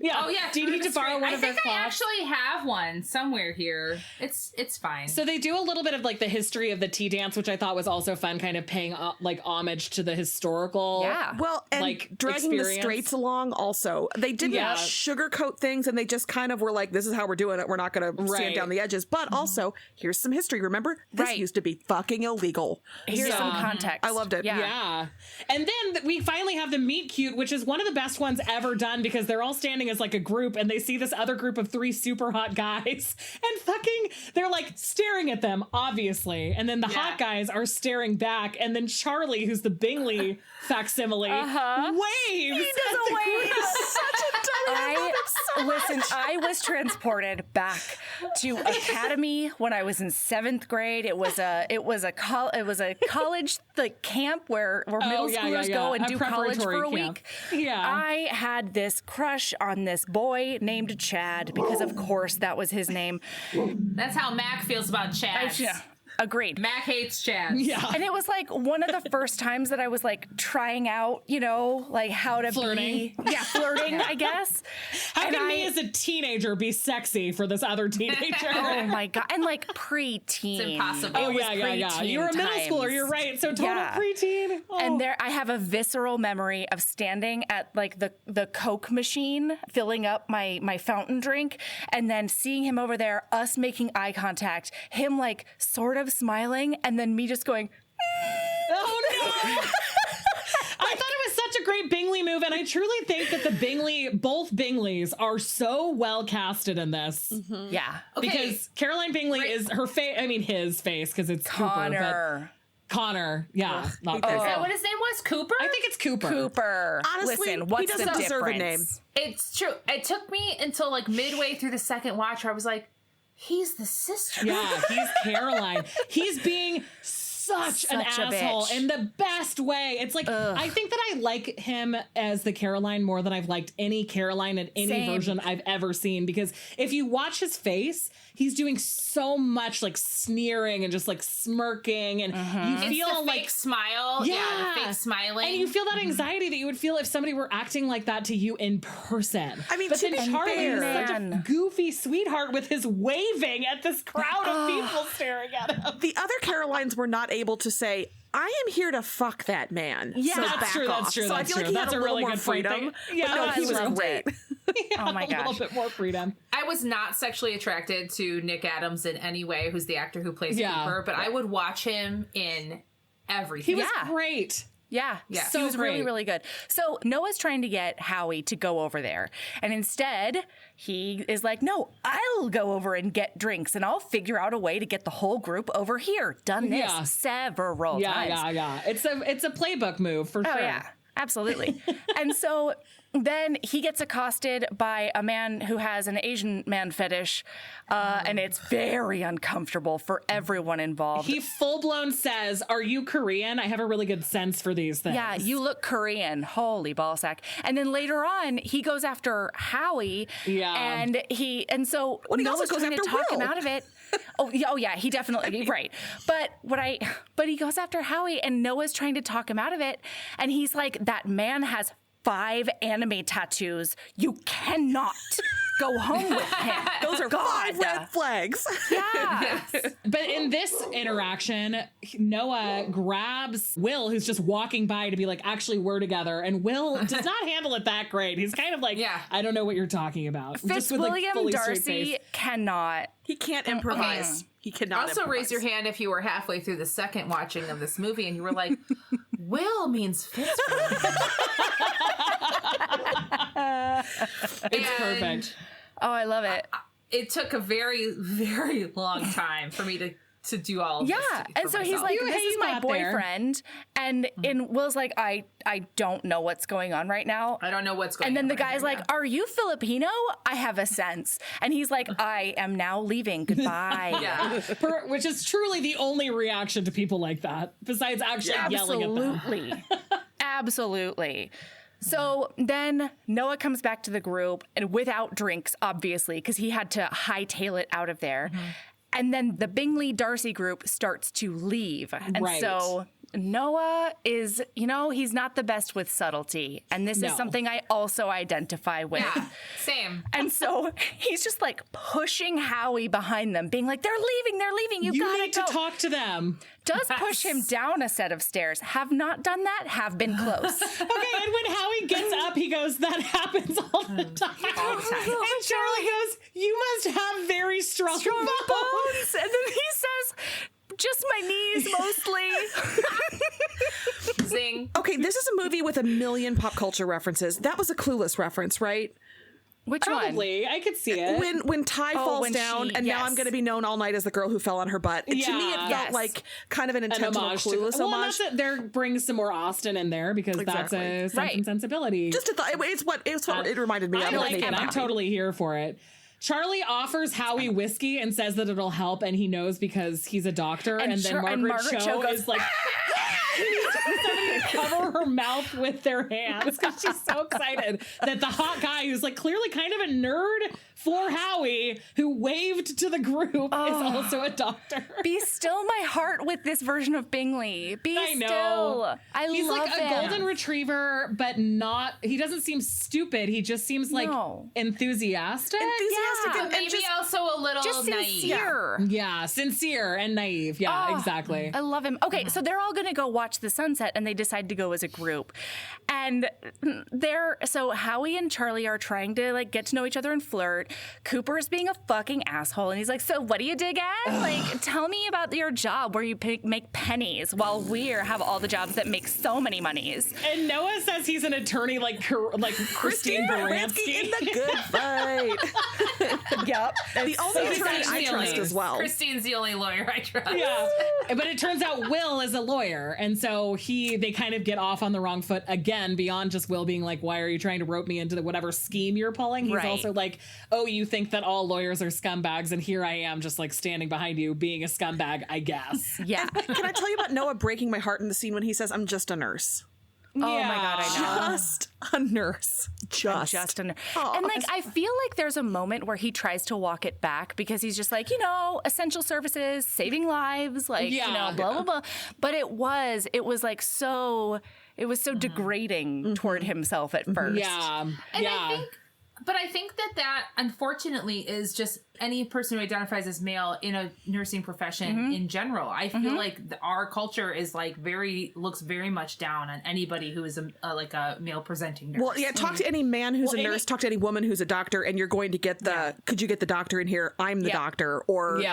Yeah. Oh yeah. Do you need to borrow one I of their think I cloths? actually have one somewhere here. It's fine. So they do a little bit of like the history of the tea dance, which I thought was also fun, kind of paying like homage to the historical. Yeah. Well, and like, dragging the experience. straights along also. They didn't sugarcoat things, and they just kind of were like, this is how we're doing it. We're not going to stand down the edges. But also, here's some history. Remember, this used to be fucking illegal. Here's some context. I loved it. Yeah. And then we finally have the meet cute, which is one of the best ones ever done because they're all standing as like a group and they see this other group of 3 super hot guys and fucking, they're like staring at them, obviously. And then the hot guys are staring back. And then Charlie, who's the Bingley facsimile, waves. He doesn't wave. Such a dummy. Listen, I was transported back to academy when I was in 7th grade. It was a college like camp where middle schoolers go and do college for a week. Yeah. I had this crush on this boy named Chad because of course that was his name. That's how Mac feels about Chad. Agreed. Mac hates Chad. Yeah. And it was like one of the first times that I was like trying out, like how to Flirting. flirting, I guess. How can me as a teenager be sexy for this other teenager? Oh my God. And like preteen. It's impossible. Oh, It was yeah. You were a middle preteen schooler. times. You're right. So total preteen. Oh. And I have a visceral memory of standing at like the Coke machine, filling up my fountain drink, and then seeing him over there, us making eye contact, him like sort of smiling, and then me just going, oh no. I thought it was such a great Bingley move, and I truly think that both Bingleys are so well casted in this. Mm-hmm. Yeah. Okay. Because Caroline Bingley is her face, I mean his face, because it's Connor. Connor, yeah. Not Is that what his name was? Cooper? I think it's Cooper. Cooper. Honestly, listen, what's he doesn't the deserve a difference? name. It's true. It took me until like midway through the second watch where I was like, he's the sister. Yeah, he's Caroline. He's being such an a asshole bitch. in the best way. It's like, I think that I like him as the Caroline more than I've liked any Caroline in any Same. version I've ever seen. Because if you watch his face, he's doing so much like sneering and just like smirking, and you feel It's the like fake smile. Yeah, the fake smiling. and you feel that anxiety that you would feel if somebody were acting like that to you in person. I mean, but to then be Charlie is fair- such a goofy sweetheart with his waving at this crowd of people staring at him. The other Carolines were not able to say, I am here to fuck that man. Yeah. so That's back true, off. that's true, So I that's feel like true. he That's had a a little really more good freedom. thing. But Yeah, no, I he was loved great. Oh my A little gosh. bit more freedom. I was not sexually attracted to Nick Adams in any way, who's the actor who plays Yeah. Cooper, but I would watch him in everything. He was Yeah. great. Yeah. Yeah. He was So really, great. really good. So Noah's trying to get Howie to go over there. And instead, he is like, no, I'll go over and get drinks and I'll figure out a way to get the whole group over here. Done this Yeah. several times. Yeah. It's a playbook move for Oh, sure. yeah. Absolutely. And so then he gets accosted by a man who has an Asian man fetish, and it's very uncomfortable for everyone involved. He full blown says, "Are you Korean? I have a really good sense for these things." Yeah, you look Korean. Holy ballsack. And then later on, he goes after Howie. Yeah. And so he also Noah's goes trying to after talk him Will. out of it. Oh yeah, he definitely right. But he goes after Howie, and Noah's trying to talk him out of it, and he's like, that man has 5 anime tattoos. You cannot go home with him. Those are 5 red flags. Yeah. But in this interaction, Noah grabs Will, who's just walking by, to be like, actually, we're together. And Will does not handle it that great. He's kind of like, I don't know what you're talking about. Fitzwilliam Darcy cannot. He can't improvise. He cannot also improvise. raise your hand if you were halfway through the second watching of this movie and you were like, Will means Fitzwilliam. It's perfect. Oh, I love it. It took a very, very long time for me to do all of this. And so he's like, this is my boyfriend. And Will's like, I don't know what's going on right now. I don't know what's going on. And then the guy's like, are you Filipino? I have a sense. And he's like, I am now leaving. Goodbye. Which is truly the only reaction to people like that, besides actually yelling at them. Absolutely. Absolutely. So then Noah comes back to the group, and without drinks, obviously, because he had to hightail it out of there. And then the Bingley Darcy group starts to leave. And so Noah is, he's not the best with subtlety. And this is something I also identify with. Yeah, same. And so he's just like pushing Howie behind them, being like, they're leaving. You gotta need to talk to them. Does push him down a set of stairs. Have not done that, have been close. Okay, and when Howie gets up, he goes, that happens all the time. All the time. And Charlie goes, you must have very strong bones. And then he says, just my knees mostly. Zing. Okay, this is a movie with a million pop culture references. That was a Clueless reference, right? Which Probably. one? I could see it. When Ty falls when down, and now I'm going to be known all night as the girl who fell on her butt. To me, it felt like kind of an intentional Clueless homage. That's there brings some more Austin in there because that's a Sense and Sensibility. Just a thought. It's what it reminded me of. I like it. I'm totally here for it. Charlie offers Howie whiskey and says that it'll help, and he knows because he's a doctor. And then Margaret Cho goes, is like, somebody to cover her mouth with their hands because she's so excited that the hot guy who's like clearly kind of a nerd for Howie, who waved to the group, is also a doctor. Be still my heart with this version of Bingley. He's like him. a golden retriever, but not. He doesn't seem stupid. He just seems like enthusiastic. And maybe just, also a little just naive. Sincere. Yeah, sincere and naive. Yeah, exactly. I love him. Okay, so they're all going to go watch the sunset, and they decide to go as a group. And so Howie and Charlie are trying to like get to know each other and flirt. Cooper's being a fucking asshole, and he's like, so what do you dig at? Like, tell me about your job where you make pennies while we have all the jobs that make so many monies. And Noah says he's an attorney like Christine Baranski in the Good Fight. Yep. The only attorney I trust as well. Christine's the only lawyer I trust. Yeah. But it turns out Will is a lawyer, and so they kind of get off on the wrong foot again, beyond just Will being like, why are you trying to rope me into whatever scheme you're pulling? He's also like, oh, you think that all lawyers are scumbags, and here I am just like standing behind you being a scumbag, I guess. Yeah. Can I tell you about Noah breaking my heart in the scene when he says, I'm just a nurse? Oh my God, I know. Just a nurse. Just a nurse. And like, I feel like there's a moment where he tries to walk it back because he's just like, essential services, saving lives, like, blah, blah, blah. But it was like so degrading toward himself at first. Yeah. And I think that unfortunately is just any person who identifies as male in a nursing profession in general. I feel like our culture is like looks very much down on anybody who is a male presenting nurse. Well, yeah, talk to any man who's a nurse, talk to any woman who's a doctor, and you're going to get could you get the doctor in here? I'm the doctor. Or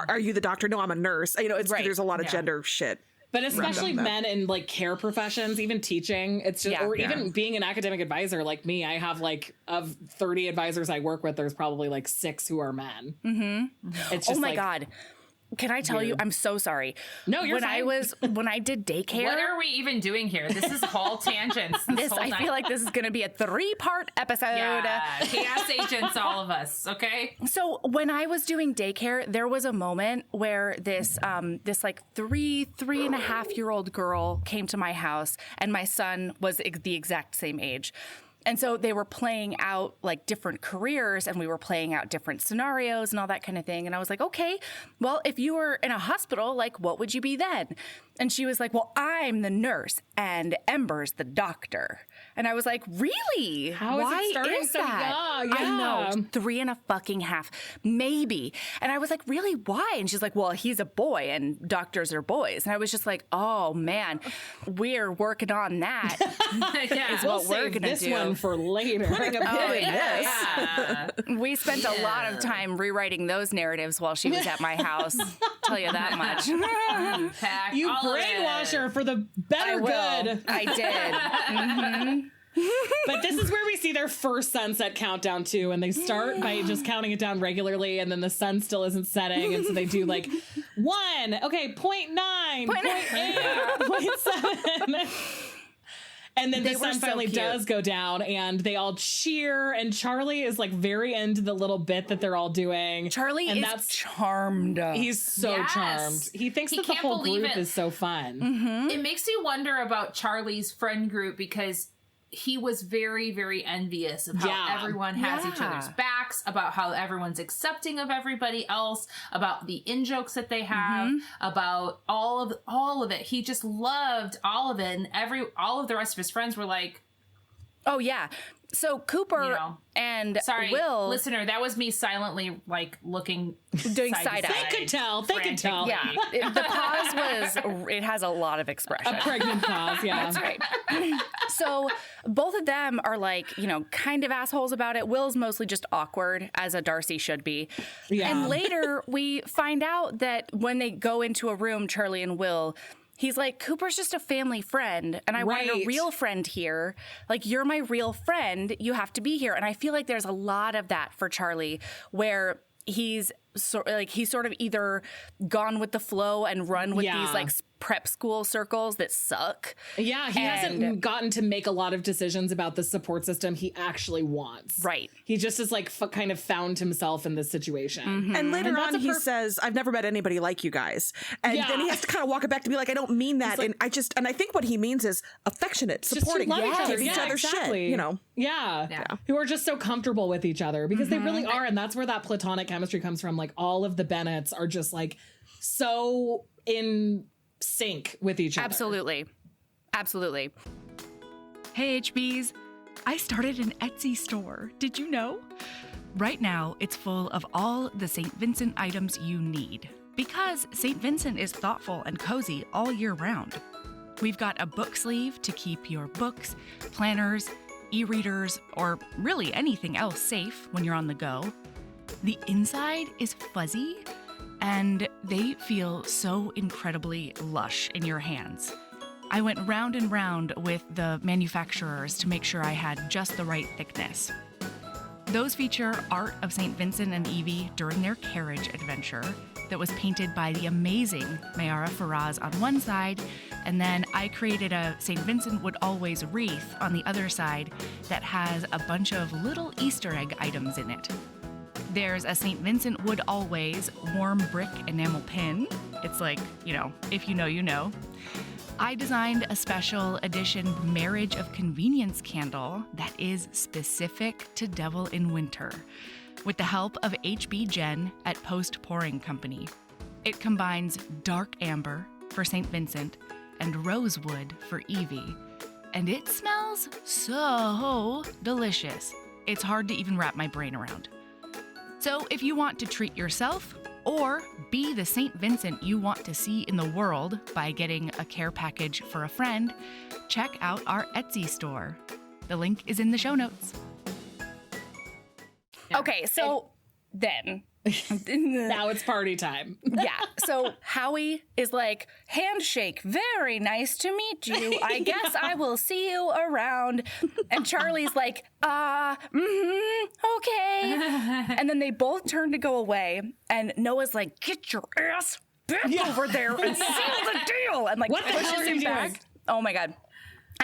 are you the doctor? No, I'm a nurse. There's a lot of gender shit. But especially men in like care professions, even teaching, it's just, even being an academic advisor like me, I have like of 30 advisors I work with, there's probably like 6 who are men. It's just God. Can I tell you? I'm so sorry. No, you're fine. When I did daycare. What are we even doing here? This is whole tangents. I feel like this is going to be a 3-part episode. Yeah, chaos agents, all of us. Okay. So when I was doing daycare, there was a moment where this like 3.5-year-old girl came to my house, and my son was the exact same age. And so they were playing out like different careers, and we were playing out different scenarios and all that kind of thing. And I was like, okay, well, if you were in a hospital, like what would you be then? And she was like, well, I'm the nurse and Ember's the doctor. And I was like, really? How is it starting so young? Yeah. I know, 3.5, maybe. And I was like, really, why? And she's like, well, he's a boy and doctors are boys. And I was just like, oh man, we're working on that. Is what we're going to do. This one for later. Putting a pin in this. We spent a lot of time rewriting those narratives while she was at my house. Tell you that much. You brainwash her for the better good. I did. But this is where we see their first sunset countdown too, and they start by just counting it down regularly, and then the sun still isn't setting, and so they do like 1, okay, 0.9, 0.8, 0.7. And then the sun finally does go down and they all cheer, and Charlie is like very into the little bit that they're all doing. Charlie is charmed. He's so charmed. He thinks that the whole group is so fun. Mm-hmm. It makes you wonder about Charlie's friend group, because he was very, very envious of how everyone has each other's backs, about how everyone's accepting of everybody else, about the in-jokes that they have, about all of it. He just loved all of it, and all of the rest of his friends were like, oh yeah. So Cooper and Will... listener, that was me silently like looking... doing side-eye. They could tell. They could tell. Yeah. The pause was... It has a lot of expression. A pregnant pause, yeah. That's right. So both of them are like, kind of assholes about it. Will's mostly just awkward, as a Darcy should be. Yeah. And later we find out that when they go into a room, Charlie and Will... He's like, Cooper's just a family friend, and I want a real friend here. Like, you're my real friend. You have to be here. And I feel like there's a lot of that for Charlie, where he's sort of either gone with the flow and run with these like prep school circles that suck. Yeah, he hasn't gotten to make a lot of decisions about the support system he actually wants. Right. He just is like kind of found himself in this situation. Mm-hmm. And later on he says, I've never met anybody like you guys. And then he has to kind of walk it back to be like, I don't mean that. Like, and I think what he means is affectionate, supporting, giving each other shit, Yeah. Who are just so comfortable with each other, because they really are. And that's where that platonic chemistry comes from. Like, all of the Bennetts are just like so in sync with each other. Absolutely. Hey, HBs. I started an Etsy store. Did you know? Right now, it's full of all the St. Vincent items you need, because St. Vincent is thoughtful and cozy all year round. We've got a book sleeve to keep your books, planners, e-readers, or really anything else safe when you're on the go. The inside is fuzzy, and they feel so incredibly lush in your hands. I went round and round with the manufacturers to make sure I had just the right thickness. Those feature art of St. Vincent and Evie during their carriage adventure that was painted by the amazing Mayara Faraz on one side, and then I created a St. Vincent Would Always wreath on the other side that has a bunch of little Easter egg items in it. There's a St. Vincent Would Always warm brick enamel pin. It's like, if you know, you know. I designed a special edition Marriage of Convenience candle that is specific to Devil in Winter, with the help of HB Jen at Post Pouring Company. It combines dark amber for St. Vincent and rosewood for Evie, and it smells so delicious. It's hard to even wrap my brain around. So if you want to treat yourself or be the St. Vincent you want to see in the world by getting a care package for a friend, check out our Etsy store. The link is in the show notes. Okay, so then... now it's party time. Yeah. So Howie is like, handshake, very nice to meet you. I guess I will see you around. And Charlie's like, okay. And then they both turn to go away. And Noah's like, get your ass back over there and seal the deal. And like what the hell pushes are him you back. doing? Oh my God.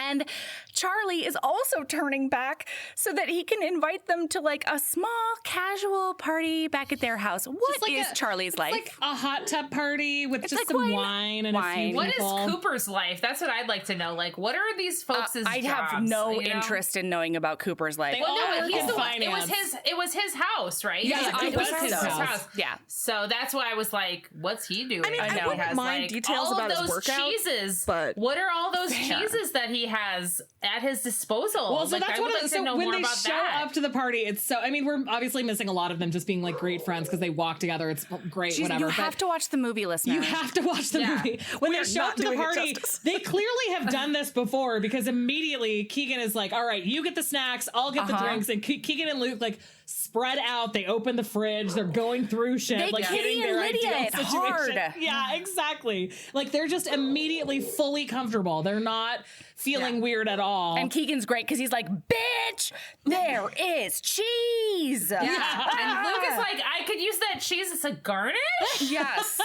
And Charlie is also turning back so that he can invite them to like a small casual party back at their house. What is Charlie's life? Like a hot tub party with just like some wine and a few people. What is Cooper's life? That's what I'd like to know. Like, what are these folks' jobs? I have no interest in knowing about Cooper's life. Well, no, he's the one. It was his house, right? Yeah, it was his house. Yeah. So that's why I was like, what's he doing? I mean, I wouldn't mind details about his workout. Cheeses, but what are all those cheeses that he has at his disposal? Well, so like, that's when they show up to the party, it's so, I mean, we're obviously missing a lot of them just being like great friends because they walk together. It's great, whatever. You have to watch the movie, listener. You have to watch the movie. When they show up to the party, they clearly have done this before because immediately Keegan is like, all right, you get the snacks, I'll get the drinks. And Keegan and Luke like spread out. They open the fridge. They're going through shit. They like getting their ideal situation. Hard. Yeah, exactly. Like they're just immediately fully comfortable. They're not feeling weird at all. And Keegan's great because he's like, bitch, there is cheese. Yeah. And Luke is like, I could use that cheese as a garnish? Yes.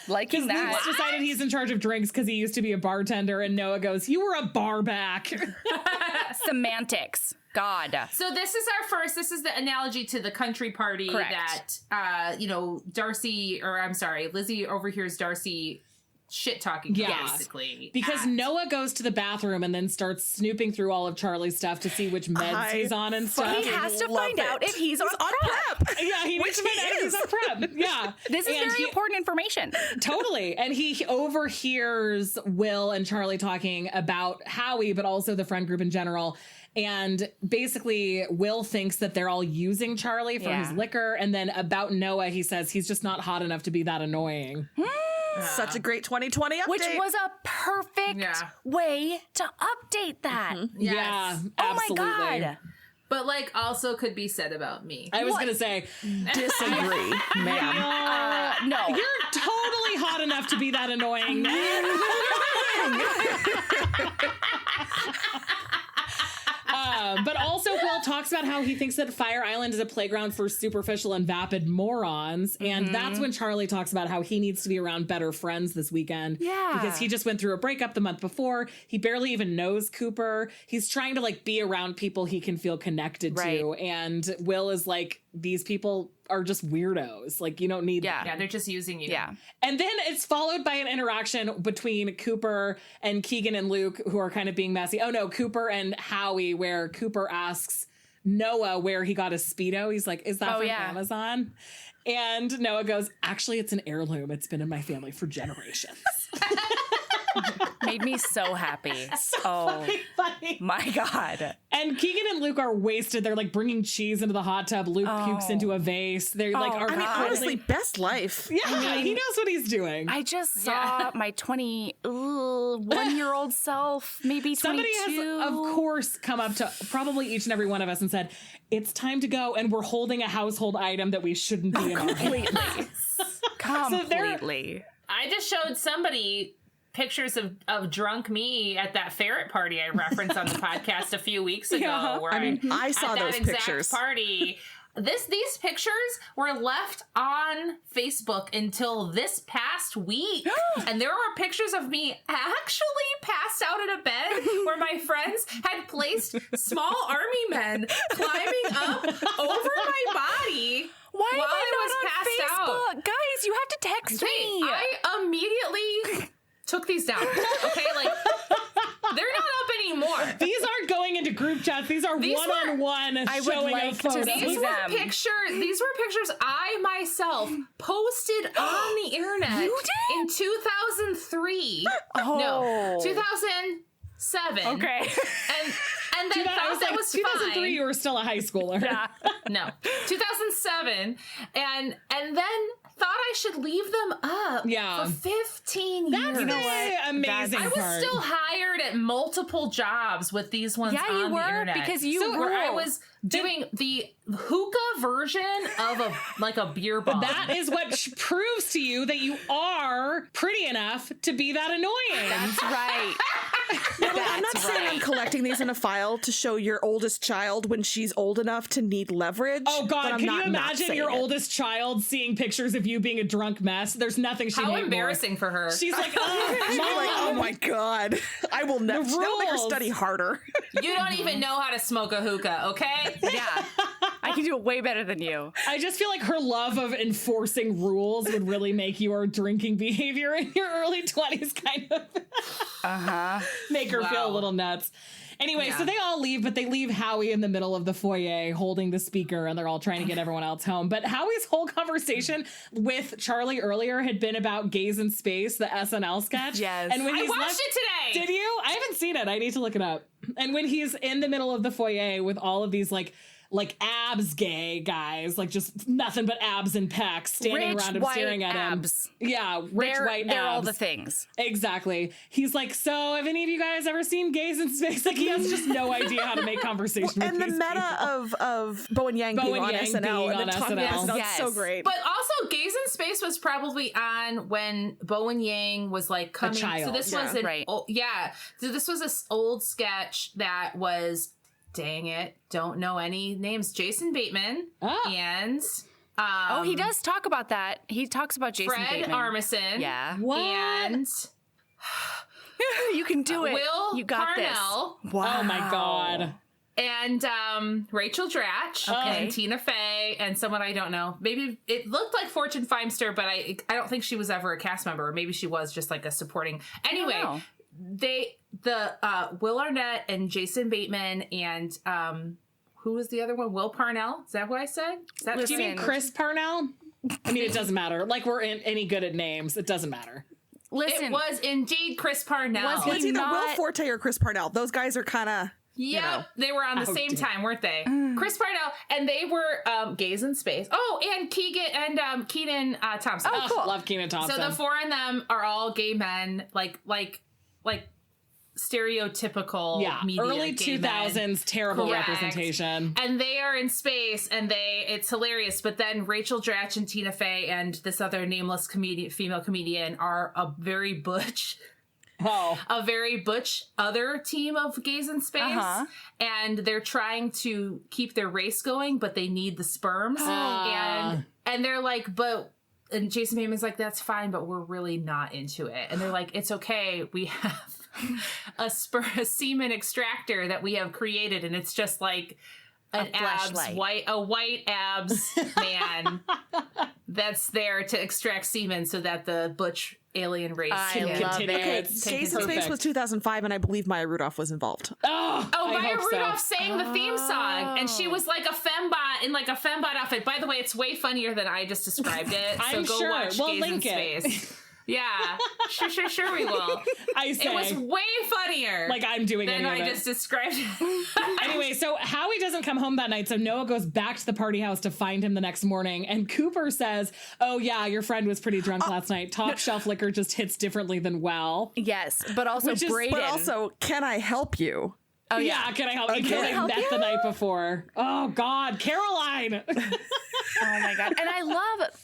Liking that. Luke's decided he's in charge of drinks because he used to be a bartender, and Noah goes, you were a bar back. Semantics. God. So this is the analogy to the country party. Correct. That, Lizzie overhears Darcy shit talking, basically. Because Noah goes to the bathroom and then starts snooping through all of Charlie's stuff to see which meds he's on and stuff. He has to find out if he's on prep. Yeah, he needs to find out if he's on prep. Yeah. This is very important information. Totally. And he overhears Will and Charlie talking about Howie, but also the friend group in general. And basically, Will thinks that they're all using Charlie for his liquor. And then about Noah, he says he's just not hot enough to be that annoying. Such a great 2020 update. Which was a perfect way to update that. Mm-hmm. Yes. Yeah, absolutely. Oh my God. But like also could be said about me. I was going to say, disagree, ma'am. No. You're totally hot enough to be that annoying. But also Will talks about how he thinks that Fire Island is a playground for superficial and vapid morons. And that's when Charlie talks about how he needs to be around better friends this weekend. Yeah. Because he just went through a breakup the month before. He barely even knows Cooper. He's trying to like be around people he can feel connected to. And Will is like, these people are just weirdos. Like, you don't need them. Yeah, they're just using you. Yeah. And then it's followed by an interaction between Cooper and Keegan and Luke, who are kind of being messy. Oh, no, Cooper and Howie, where Cooper asks Noah where he got his Speedo. He's like, is that from Amazon? And Noah goes, actually, it's an heirloom. It's been in my family for generations. Made me so happy. Funny. My God. And Keegan and Luke are wasted. They're like bringing cheese into the hot tub. Luke pukes into a vase. They're like, honestly, best life. Yeah, he knows what he's doing. I just saw my 21-year-old self, maybe 22. Somebody has, of course, come up to probably each and every one of us and said, it's time to go. And we're holding a household item that we shouldn't be in our hands. Completely. I just showed somebody pictures of drunk me at that ferret party I referenced on the podcast a few weeks ago. Where I saw those pictures. Party. These pictures were left on Facebook until this past week. And there were pictures of me actually passed out in a bed where my friends had placed small army men climbing up over my body. Why while am I was not passed on Facebook? out. Guys, you have to text me. I immediately took these down. Okay, like they're not up anymore. These aren't going into group chats. These are one-on-one showing of photos. These were pictures I myself posted on the internet. You did? In 2003. No, 2007. Okay. And then thought that was 2003, fine. you were still a high schooler. Yeah. No, 2007, and then thought I should leave them up for 15 years. That's the amazing I was part. still hired at multiple jobs with these ones on the internet. Because you where I was doing the hookah version of a beer bong. That is what proves to you that you are pretty enough to be that annoying. That's right. I'm not saying I'm collecting these in a file to show your oldest child when she's old enough to need leverage. Oh God, but I'm can not you imagine your oldest child seeing pictures of you being a drunk mess. There's nothing she How embarrassing for her. She's like, oh my God. I will never make her study harder. You don't even know how to smoke a hookah, okay? Yeah. I can do it way better than you. I just feel like her love of enforcing rules would really make your drinking behavior in your early 20s kind of make her feel a little nuts. Anyway, so they all leave, but they leave Howie in the middle of the foyer holding the speaker, and they're all trying to get everyone else home. But Howie's whole conversation with Charlie earlier had been about Gays in Space, the SNL sketch. Yes. And when I watched it today. Did you? I haven't seen it. I need to look it up. And when he's in the middle of the foyer with all of these like abs gay guys, like just nothing but abs and pecs standing around him staring at him. Yeah, white abs. They're all the things. Exactly. He's like, so have any of you guys ever seen Gays in Space? Like he has just no idea how to make conversation with and the these meta people. of Bo and Yang being on SNL. And talking about that's so great. But also Gays in Space was probably on when Bo and Yang was like coming. A child. So this was an So this was this old sketch that was, dang it, don't know any names. Jason Bateman and he does talk about that. He talks about Jason Fred Bateman. Armisen. Yeah. What? And you can do it. Will you got Parnell. this. Wow. Oh my God. And Rachel Dratch and Tina Fey and someone I don't know. Maybe it looked like Fortune Feimster, but I don't think she was ever a cast member. Or maybe she was just like a supporting. Anyway, Will Arnett and Jason Bateman and who was the other one? Will Parnell? Is that who I said? Do you mean Chris Parnell? I mean, it doesn't matter. Like we're any good at names. It doesn't matter. Listen, it was indeed Chris Parnell. Was he It's either not... Will Forte or Chris Parnell. Those guys are kind of... Yeah, they were on the same time, weren't they? Chris Parnell, and they were Gays in Space. Oh, and Kenan Thompson. Oh, cool. Love Kenan Thompson. So the four of them are all gay men, like stereotypical media early gay 2000s men. terrible Correct. representation. And they are in space, and it's hilarious. But then Rachel Dratch and Tina Fey and this other nameless female comedian are a very butch other team of Gays in Space. And they're trying to keep their race going, but they need the sperms. And they're like, and Jason Bateman's like, that's fine, but we're really not into it. And they're like, it's okay. We have a semen extractor that we have created, and it's just like a white abs man that's there to extract semen so that the butch alien race can continue. Gays in Space was 2005, and I believe Maya Rudolph was involved. Maya Rudolph sang the theme song, and she was like a fembot in like a fembot outfit. By the way, it's way funnier than I just described it. So I'm go sure. watch We'll Gays in link it. Space. Yeah, sure we will. It was way funnier. Like I'm doing than I just described it. Anyway, so Howie doesn't come home that night, so Noah goes back to the party house to find him the next morning, and Cooper says, oh yeah, your friend was pretty drunk last night. Top shelf liquor just hits differently than well. Yes, but also Brayden. But also, can I help you? Oh yeah, can I help you? Because I met the night before. Oh God, Caroline. Oh my God. And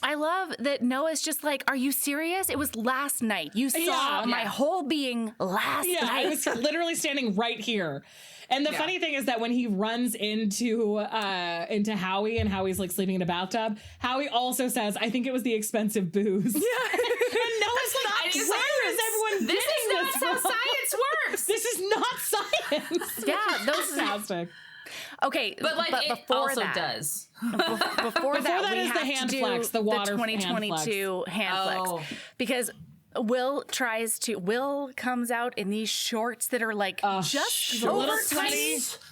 I love that Noah's just like, are you serious? It was last night. You saw my whole being last night. I was literally standing right here. And the funny thing is that when he runs into Howie and Howie's like sleeping in a bathtub, Howie also says, I think it was the expensive booze. Yeah. And Noah's like, where is everyone This is not how science works. This is not science. Yeah, those is fantastic. Okay, but it before also that, does. Before that, we is have the hand to do flex, the water 2022 hand flex. Because Will comes out in these shorts that are like just over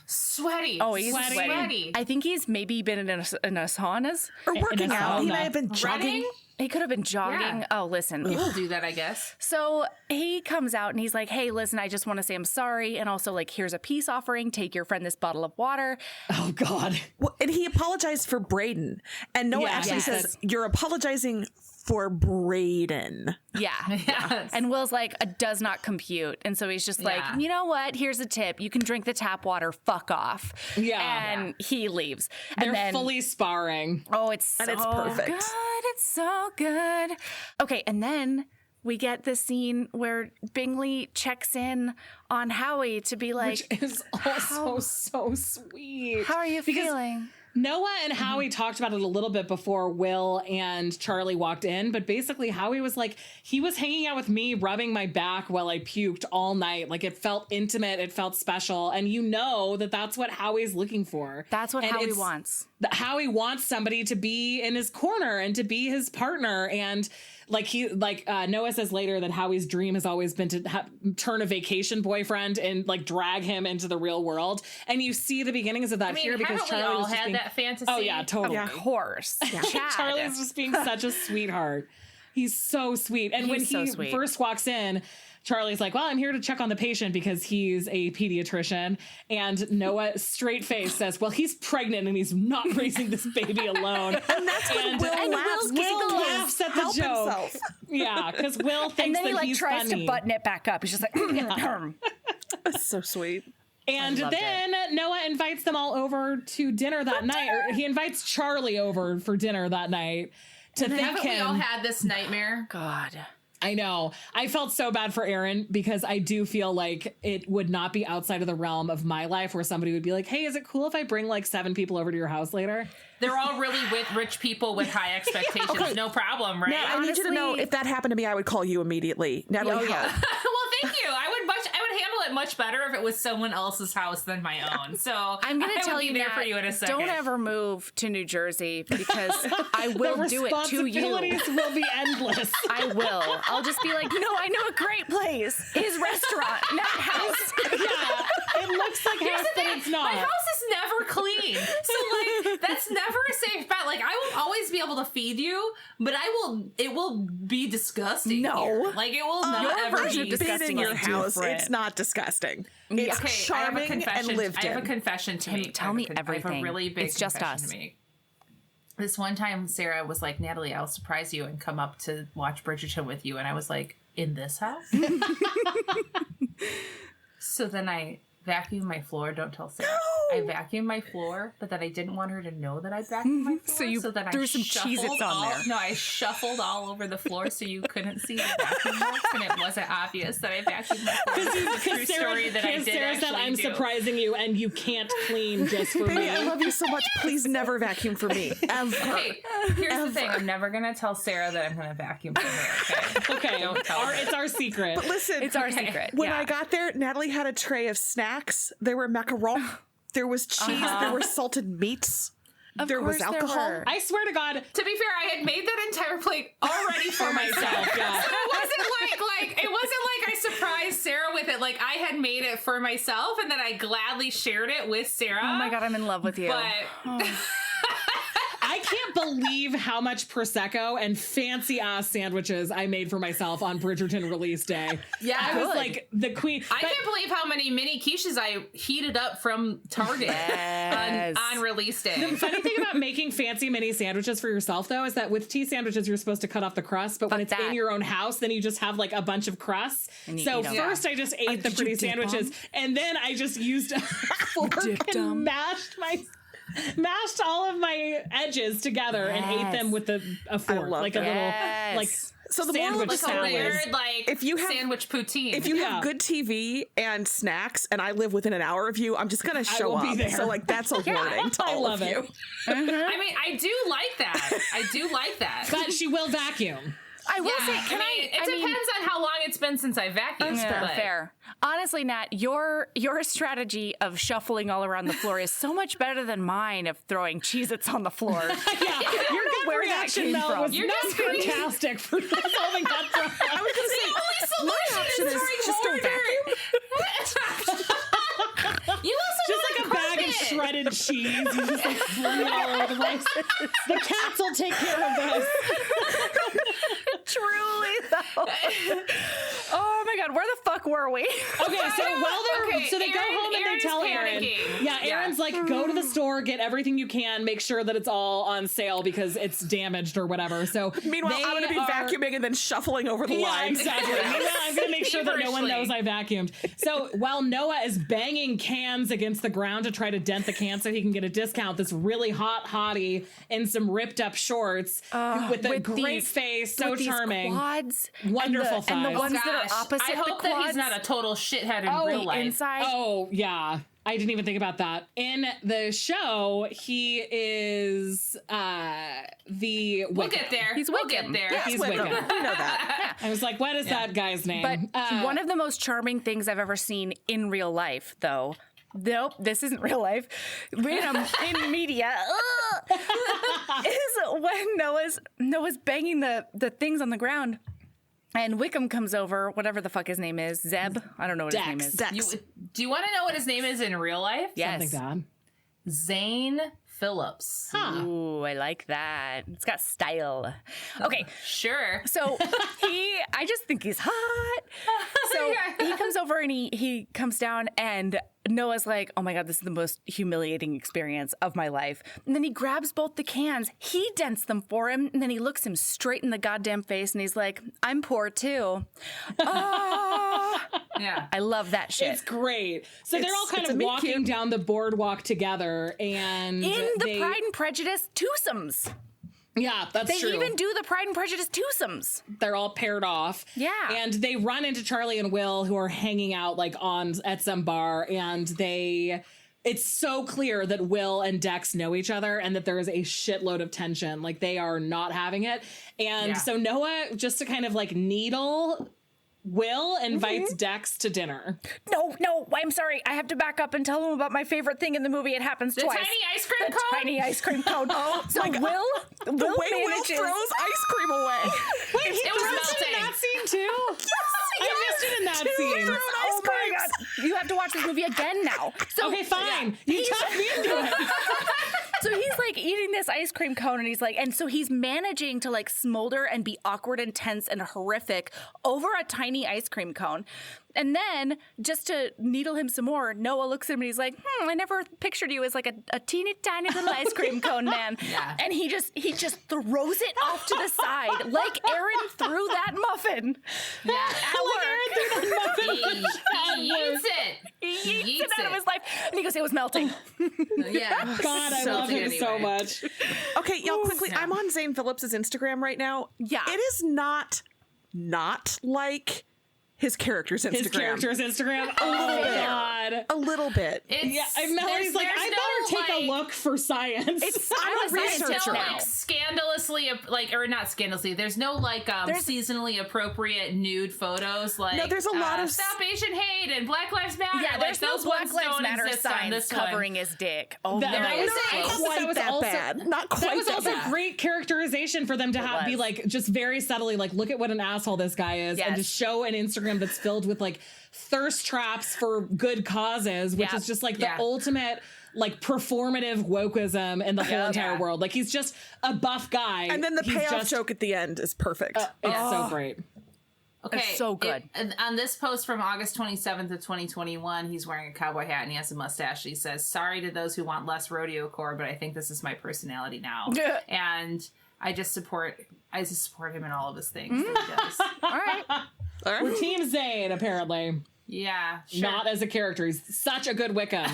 sweaty. Oh, he's sweaty. I think he's maybe been in a saunas or working out. He may have been jogging. He could have been jogging. Yeah. Oh, listen. We'll do that, I guess. So he comes out and he's like, hey, listen, I just want to say I'm sorry. And also, like, here's a peace offering. Take your friend this bottle of water. Oh, God. Well, and he apologized for Brayden. And Noah actually says, you're apologizing for Brayden. Yeah. Yes. And Will's like, it does not compute. And so he's just like, you know what? Here's a tip. You can drink the tap water. Fuck off. Yeah. And he leaves. They're and then, fully sparring. Oh, it's perfect. Good. It's so good. Okay. And then we get the scene where Bingley checks in on Howie to be like, which is also so sweet. How are you feeling? Noah and Howie talked about it a little bit before Will and Charlie walked in, but basically Howie was like, he was hanging out with me, rubbing my back while I puked all night. Like, it felt intimate, it felt special, and you know that that's what Howie's looking for. That's what Howie wants. Howie wants somebody to be in his corner and to be his partner, and Noah says later that Howie's dream has always been to turn a vacation boyfriend and like drag him into the real world. And you see the beginnings of that here because Charlie all had that fantasy. Oh yeah, totally. Of course. Yeah. Charlie's just being such a sweetheart. He's so sweet. And when he first walks in, Charlie's like, well, I'm here to check on the patient because he's a pediatrician. And Noah, straight face, says, well, he's pregnant and he's not raising this baby alone. And that's when Will laughs at the joke. Himself. Yeah, because Will thinks that he's funny. And then he tries to button it back up. He's just like, That's so sweet. And then Noah invites them all over to dinner that night. Or he invites Charlie over for dinner that night to thank him. We all had this nightmare. God. I know. I felt so bad for Aaron because I do feel like it would not be outside of the realm of my life where somebody would be like, hey, is it cool if I bring like 7 people over to your house later? They're all really with rich people with high expectations. Okay. No problem, right? Now, I need you to know, if that happened to me, I would call you immediately. Natalie, well, thank you. I would handle it much better if it was someone else's house than my own. So I'm going to tell you there for you in a second. Don't ever move to New Jersey because I will do it to you. The responsibilities will be endless. I will. I'll just be like, no, I know a great place. His restaurant, not house. Yeah, it looks like house, but it's not. My house is never clean, so like that's never a safe bet. Like I will always be able to feed you, but it will be disgusting. No, here. Like it will not ever be disgusting in your house. It's not disgusting. It's charming and lived in. I have a confession to make. Tell me everything. I have a really big it's just confession us. to make. This one time, Sarah was like, Natalie, I'll surprise you and come up to watch Bridgerton with you. And I was like, in this house? So then I vacuumed my floor. Don't tell Sarah. No! I vacuumed my floor, but then I didn't want her to know that I vacuumed my floor. So then threw some Cheez-Its on there. No, I shuffled all over the floor so you couldn't see the vacuum marks, and it wasn't obvious that I vacuumed my floor. Because Sarah said, I'm surprising you, and you can't clean just for me. I love you so much. Please never vacuum for me. Ever. Okay, here's the thing. I'm never going to tell Sarah that I'm going to vacuum for her, okay? Don't tell her. It's our secret. But listen. It's our secret. When I got there, Natalie had a tray of snacks. There were macarons. There was cheese. There were salted meats. There was alcohol. I swear to God. To be fair, I had made that entire plate already for myself. Yeah. So it wasn't like I surprised Sarah with it. Like I had made it for myself, and then I gladly shared it with Sarah. Oh my God, I'm in love with you. But I can't believe how much Prosecco and fancy ass sandwiches I made for myself on Bridgerton release day. Yeah, I was like the queen. I can't believe how many mini quiches I heated up from Target on release day. The funny thing about making fancy mini sandwiches for yourself, though, is that with tea sandwiches, you're supposed to cut off the crust, but when it's in your own house, then you just have like a bunch bunch So first I just ate the pretty sandwiches, and then I just used a fork and mashed all of my edges together and ate them with a fork, like a little like so the sandwich salad. Weird, like if you have sandwich poutine. If you have good TV and snacks, and I live within an hour of you, I'm just gonna show up. So like that's a warning to all of you. I mean, I do like that. But she will vacuum. I will say, it depends on how long it's been since I vacuumed. Fair. Honestly, Nat, your strategy of shuffling all around the floor is so much better than mine of throwing Cheez-Its on the floor. Your gut reaction, Mel, was not fantastic for solving that problem. I was going to say, the only solution is just don't vacuum. You also just like a bag of shredded cheese. You just like fling it all over the place. The cats will take care of this. Truly, though. Oh my God, where the fuck were we? Okay, so they go home and they tell Aaron. Yeah, Aaron's like, go to the store, get everything you can, make sure that it's all on sale because it's damaged or whatever. So meanwhile, I'm going to be vacuuming and then shuffling over the line. Exactly. Meanwhile, I'm going to make sure that no one knows I vacuumed. So while Noah is banging cans against the ground to try to dent the can so he can get a discount, this really hot hottie in some ripped up shorts with a great face, so charming, quads, wonderful thighs. and the ones that are opposite I hope that he's not a total shithead in real life. Inside. Oh, yeah. I didn't even think about that. In the show, he is the Wickham. We'll get there. We'll get there. Yes, He's Wickham. Wickham. We know that. I was like, what is that guy's name? But one of the most charming things I've ever seen in real life, though. Nope, this isn't real life. In media, is when Noah's banging the things on the ground. And Wickham comes over, whatever the fuck his name is. Zeb? I don't know what his name is. Dex. Do you want to know what his name is in real life? Yes. Something bad. Zane Phillips. Ooh, I like that. It's got style. Okay. Sure. So I just think he's hot. So he comes over and he comes down and Noah's like, oh my God, this is the most humiliating experience of my life. And then he grabs both the cans, he dents them for him, and then he looks him straight in the goddamn face and he's like, I'm poor too. Yeah. I love that shit. It's great. So they're all kind of meet walking cute. down the boardwalk together, and in the Pride and Prejudice twosomes. Yeah, that's They true. even do the Pride and Prejudice twosomes. They're all paired off. Yeah. And they run into Charlie and Will, who are hanging out like at some bar, and it's so clear that Will and Dex know each other and that there is a shitload of tension. Like, they are not having it. And so Noah, just to kind of like needle Will, invites Dex to dinner. No, I'm sorry. I have to back up and tell him about my favorite thing in the movie. It happens twice. Tiny ice cream cone? Tiny ice cream cone. So Will The way Will manages. throws ice cream away. Wait, he It was was in melting. that scene too? I missed it in that scene. Oh my God. You have to watch this movie again now. So, Okay, fine. You talked me into it. So he's like eating this ice cream cone and he's like, and so he's managing to like smolder and be awkward and tense and horrific over a tiny ice cream cone. And then just to needle him some more, Noah looks at him and he's like, I never pictured you as like a teeny tiny little ice cream cone man. Yeah. And he just throws it off to the side like Aaron threw that muffin. Yeah. He eats it. He eats it out of his life. And he goes, it was melting. Yeah. God, I love him so much. Okay, y'all, quickly. I'm on Zane Phillips' Instagram right now. Yeah. It is not like his character's Instagram. His character's Instagram. Oh my God. A little bit. Melody's like, I better take a look for science. I'm a There's researcher no now. like scandalously or not scandalously. There's no like seasonally appropriate nude photos. Like No, there's a lot of Stop Asian Hate and Black Lives Matter. Yeah, there's like, no those Black ones Lives don't Matter exist on signs this covering his dick. Oh, That no. was Quite was that also bad. Not quite that was that also bad. great characterization for them to be was. like just very subtly like, look at what an asshole this guy is, and to Yes. show an Instagram that's filled with like thirst traps for good causes, which Yeah. is just like the Yeah. ultimate like performative wokeism in the whole entire world. Like, he's just a buff guy, And then the He's payoff just- joke at the end is perfect. It's so great. Okay, It's so good. On this post from August 27th of 2021, he's wearing a cowboy hat and he has a mustache. He says, "Sorry to those who want less rodeo core, but I think this is my personality now." Yeah. And I just support him in all of his things that he does. All right. All right. We're Team Zayn, apparently. Yeah, sure. Not as a character. He's such a good Wickham.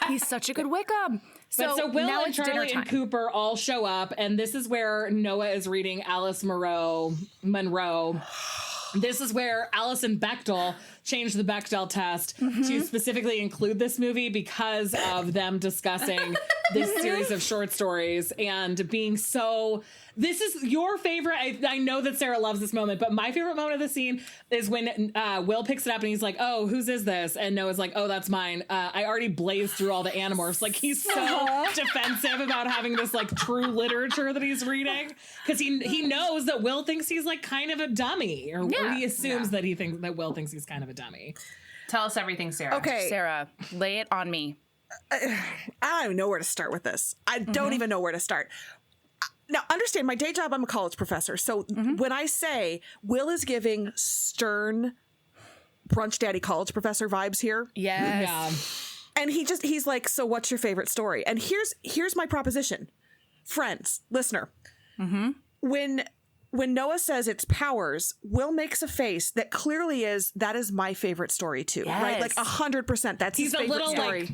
He's such a good Wickham. So Will now and it's dinner Charlie time. and Cooper all show up, and this is where Noah is reading Alice Monroe. This is where Alison Bechdel changed the Bechdel test to specifically include this movie because of them discussing this series of short stories and being so... This is your favorite. I know that Sarah loves this moment, but my favorite moment of the scene is when Will picks it up and he's like, "Oh, whose is this?" And Noah's like, "Oh, that's mine. I already blazed through all the Animorphs." Like, he's so defensive about having this like true literature that he's reading because he knows that Will thinks he's like kind of a dummy, or he assumes that that Will thinks he's kind of a dummy. Tell us everything, Sarah. Okay. Sarah, lay it on me. I don't even know where to start with this. I don't even know where to start. Now, understand, my day job, I'm a college professor. So when I say Will is giving stern brunch daddy college professor vibes here. Yes. Yeah. And he's like, so what's your favorite story? And here's my proposition. Friends, listener. When Noah says it's Powers, Will makes a face that clearly that is my favorite story too. Yes. Right? Like 100%. That's his He's a favorite little story. like,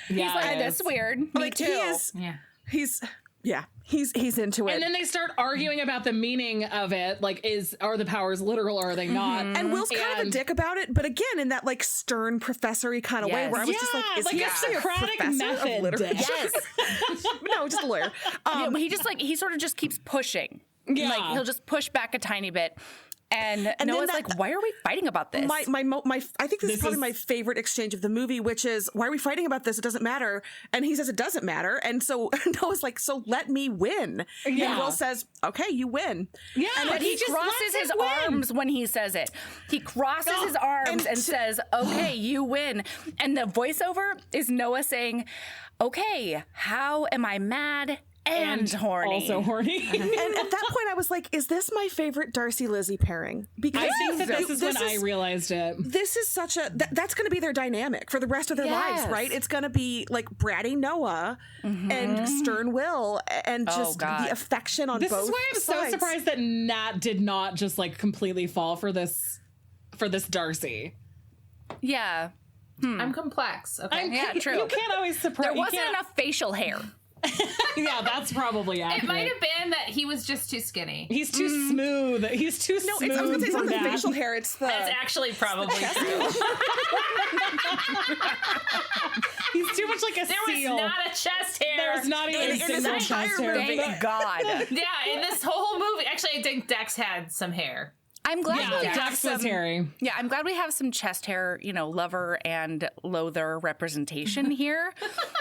He's like, it that's is. weird. Me Like too. he is. Yeah. He's Yeah, he's into it. And then they start arguing about the meaning of it. Like, are the powers literal or are they not? And Will's kind of a dick about it, but again, in that like stern professor-y kind of way where I was just like, is he a actually a Socratic professor of literature? Yes. No, just a lawyer. He sort of just keeps pushing. Yeah. Like he'll just push back a tiny bit. And Noah's like, why are we fighting about this? I think this is probably my favorite exchange of the movie, which is, why are we fighting about this? It doesn't matter. And he says it doesn't matter. And so Noah's like, so let me win. Yeah. And Will says, okay, you win. Yeah, but he just crosses his arms when he says it. He crosses his arms and says, okay, you win. And the voiceover is Noah saying, okay, how am I mad and horny? Also horny. And at that point I was like, is this my favorite Darcy Lizzie pairing? Because I think that this is when I realized it. This is such a that's going to be their dynamic for the rest of their lives, right? It's going to be like bratty Noah and stern Will, and just the affection on both sides. This is why I'm so surprised that Nat did not just like completely fall for this Darcy. Yeah. I'm complex. Okay. Yeah, true. You can't always surprise. There wasn't enough facial hair. Yeah, that's probably accurate. It might have been that he was just too skinny. He's too smooth. He's too smooth. I was going to say, it's not the that. facial hair, it's the... That's actually probably true. He's too much like a There seal. was not a chest hair. There was not even a single chest hair. Thank God. Yeah, in this whole movie. Actually, I think Dex had some hair. I'm glad we have Dex was some, hairy. Yeah, I'm glad we have some chest hair, lover and loather representation here,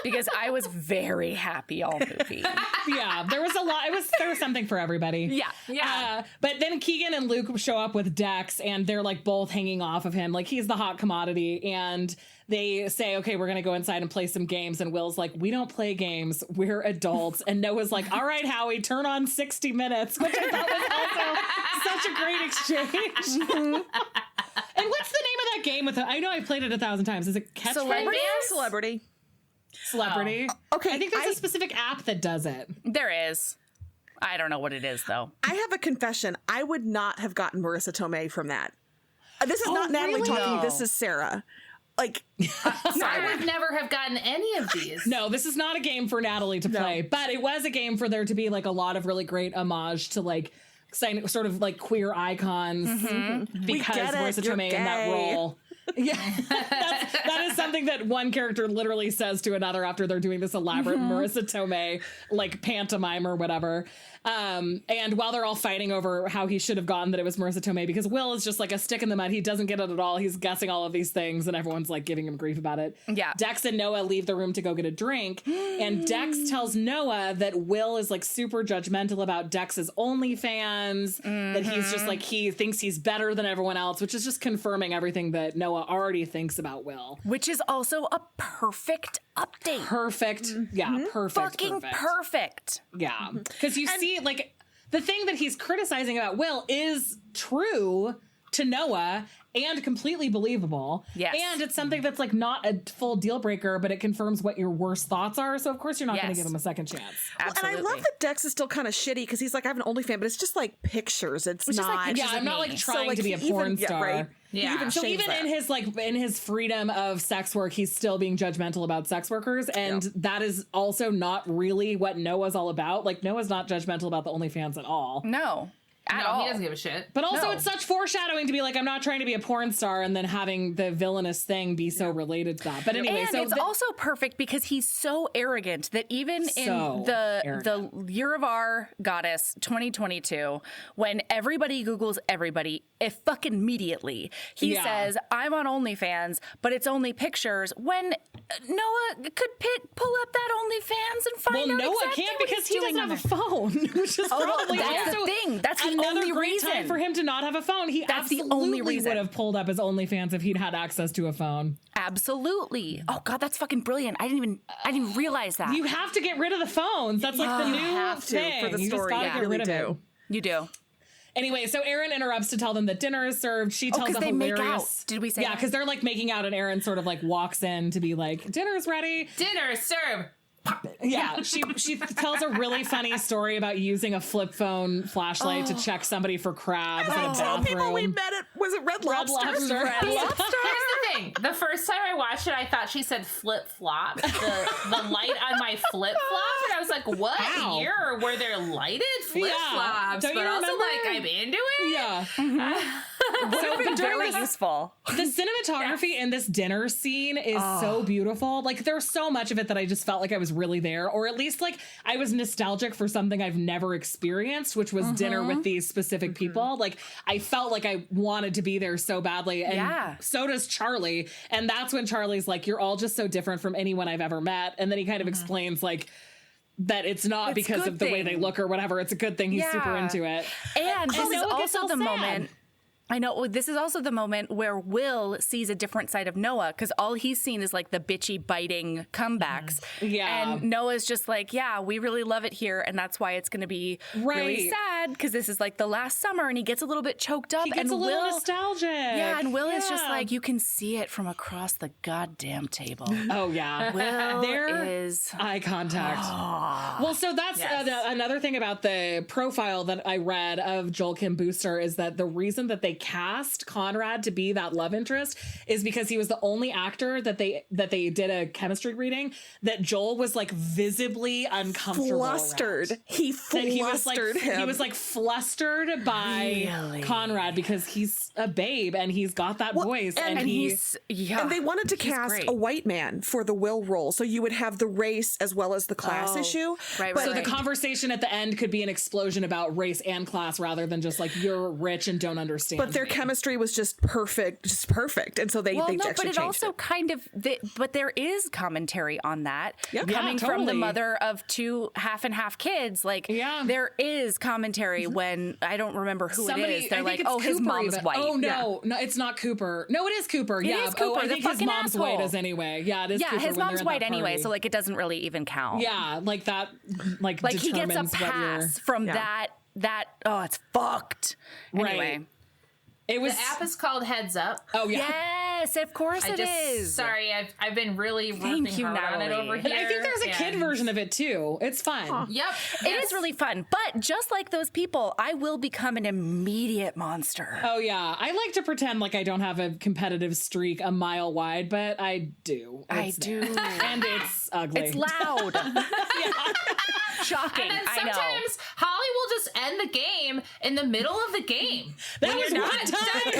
because I was very happy all movie. Yeah, there was a lot. There was something for everybody. Yeah. But then Keegan and Luke show up with Dex, and they're like both hanging off of him, like he's the hot commodity. And they say, "Okay, we're gonna go inside and play some games." And Will's like, "We don't play games. We're adults." And Noah's like, "All right, Howie, turn on 60 Minutes," which I thought was also such a great exchange. And what's the name of that game with I know I played it 1,000 times. Is it Catchphrase? Celebrity. Okay. I think there's a specific app that does it. There is. I don't know what it is, though. I have a confession. I would not have gotten Marissa Tomei from that. This is not Natalie really? talking. No. This is Sarah. Like, I would never have gotten any of these. No, this is not a game for Natalie to play, but it was a game for there to be like a lot of really great homage to like sort of like queer icons because Marissa Tomei in that role. Yeah, that is something that one character literally says to another after they're doing this elaborate Marissa Tomei like pantomime or whatever. And while they're all fighting over how he should have gotten that it was Marissa Tomei, because Will is just like a stick in the mud. He doesn't get it at all. He's guessing all of these things and everyone's like giving him grief about it. Yeah. Dex and Noah leave the room to go get a drink. And Dex tells Noah that Will is like super judgmental about Dex's OnlyFans, that he's just like, he thinks he's better than everyone else, which is just confirming everything that Noah already thinks about Will. Which is also a perfect update. Perfect. Yeah, perfect. Fucking perfect. Yeah. Because you see, like, the thing that he's criticizing about Will is true to Noah and completely believable. Yes. And it's something that's, like, not a full deal breaker, but it confirms what your worst thoughts are. So, of course, you're not going to give him a second chance. Absolutely. And I love that Dex is still kind of shitty because he's like, I have an OnlyFans, but it's just like pictures. It's Which is not. like pictures Yeah, I'm not, like, trying to be a porn star. Right? Yeah. So even in his freedom of sex work, he's still being judgmental about sex workers. And that is also not really what Noah's all about. Like, Noah's not judgmental about the OnlyFans at all. No. At all. He doesn't give a shit. But also it's such foreshadowing to be like, I'm not trying to be a porn star, and then having the villainous thing be so related to that. But anyway, and so it's also perfect because he's so arrogant that even in the Year of Our Goddess 2022, when everybody Googles everybody, if fucking immediately, he says, I'm on OnlyFans, but it's only pictures, when Noah could pull up that OnlyFans and find out Noah exactly can't what because he's he doesn't doing have a phone, which is probably that's also the thing. That's the another only great reason time for him to not have a phone. He That's the absolutely only reason. would have pulled up his OnlyFans if he'd had access to a phone. Absolutely. Oh God, that's fucking brilliant. I didn't even realize that. You have to get rid of the phones. That's like the new thing. For the you story. just gotta get rid of it. You do. Anyway, so Erin interrupts to tell them that dinner is served. She tells a they hilarious... make out. Did we say Yeah, that? because they're like making out and Erin sort of like walks in to be like, dinner's ready. Dinner served. pop it. Yeah, she tells a really funny story about using a flip phone flashlight to check somebody for crabs in a bathroom. People we met at, was it Red Lobster? Here's the thing. The first time I watched it, I thought she said flip flop. The light on my flip flop, and I was like, "What year were there lighted flip flops?" Don't you but also, remember? like, I'm into it. Yeah. So been very useful. The cinematography in this dinner scene is so beautiful. Like, there's so much of it that I just felt like I was really there, or at least like I was nostalgic for something I've never experienced, which was dinner with these specific people. Like, I felt like I wanted to be there so badly, and so does Charlie. And that's when Charlie's like, "You're all just so different from anyone I've ever met," and then he kind of explains like that it's not because of the way they look or whatever. It's a good thing. He's super into it. And this is also the sad moment. I know, this is also the moment where Will sees a different side of Noah, because all he's seen is like the bitchy, biting comebacks. Yeah. And Noah's just like, yeah, we really love it here, and that's why it's going to be really sad, because this is like the last summer, and he gets a little bit choked up. He gets and a little Will, nostalgic. Yeah, and Will is just like, you can see it from across the goddamn table. Oh, yeah. Will there is eye contact. Well, so that's another thing about the profile that I read of Joel Kim Booster is that the reason that they cast Conrad to be that love interest is because he was the only actor that they did a chemistry reading that Joel was like visibly uncomfortable Flustered. around. He flustered him. He was like flustered by Conrad because he's a babe and he's got that voice and he's and they wanted to cast great. a white man for the Will role, so you would have the race as well as the class issue. Right, but so the conversation at the end could be an explosion about race and class rather than just like you're rich and don't understand. But their chemistry was just perfect, and so they Well, they no, actually but it changed also kind of, but there is commentary on that coming from the totally. mother of two half and half kids. Like, there is commentary when I don't remember who it is. They're like, oh, his mom's even. white. Oh no, no, it's not Cooper. No, it is Cooper. It is Cooper, I the think his fucking mom's white asshole. as anyway. Yeah, it is. Yeah, Cooper his when mom's they're at white that anyway, party. so like it doesn't really even count. Yeah, like that. Like he gets a determines what you're- pass from that. Oh, it's fucked. Right. Anyway. It was The app is called Heads Up. Oh yeah. Yes, of course it is. Sorry, I've been really working hard on it over here. I think there's a kid version of it too. It's fun. Yep. It is really fun. But just like those people, I will become an immediate monster. Oh yeah. I like to pretend like I don't have a competitive streak a mile wide, but I do. I do. And it's ugly. It's loud. Shocking. And then I know. sometimes Holly will just end the game in the middle of the game. That was You're one not time.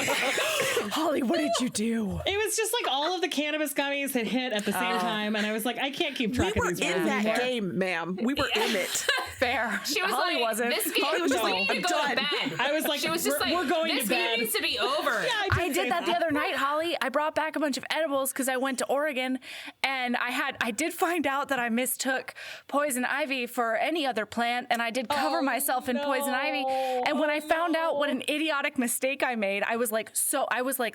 done. Holly, what did you do? It was just like all of the cannabis gummies had hit at the same time, and I was like, I can't keep track We were of these. in rules that anymore. game, ma'am. We were in it. Fair. She was Holly like, wasn't. this game, Holly was just we like, need to I'm go done. to bed. I was like, She was just we're going this to bed. game needs to be over. I did that the other night, Holly. I brought back a bunch of edibles because I went to Oregon, and I did find out that I mistook poison ivy for any other plant, and I did cover myself in poison ivy. And when I found out what an idiotic mistake I made, I was like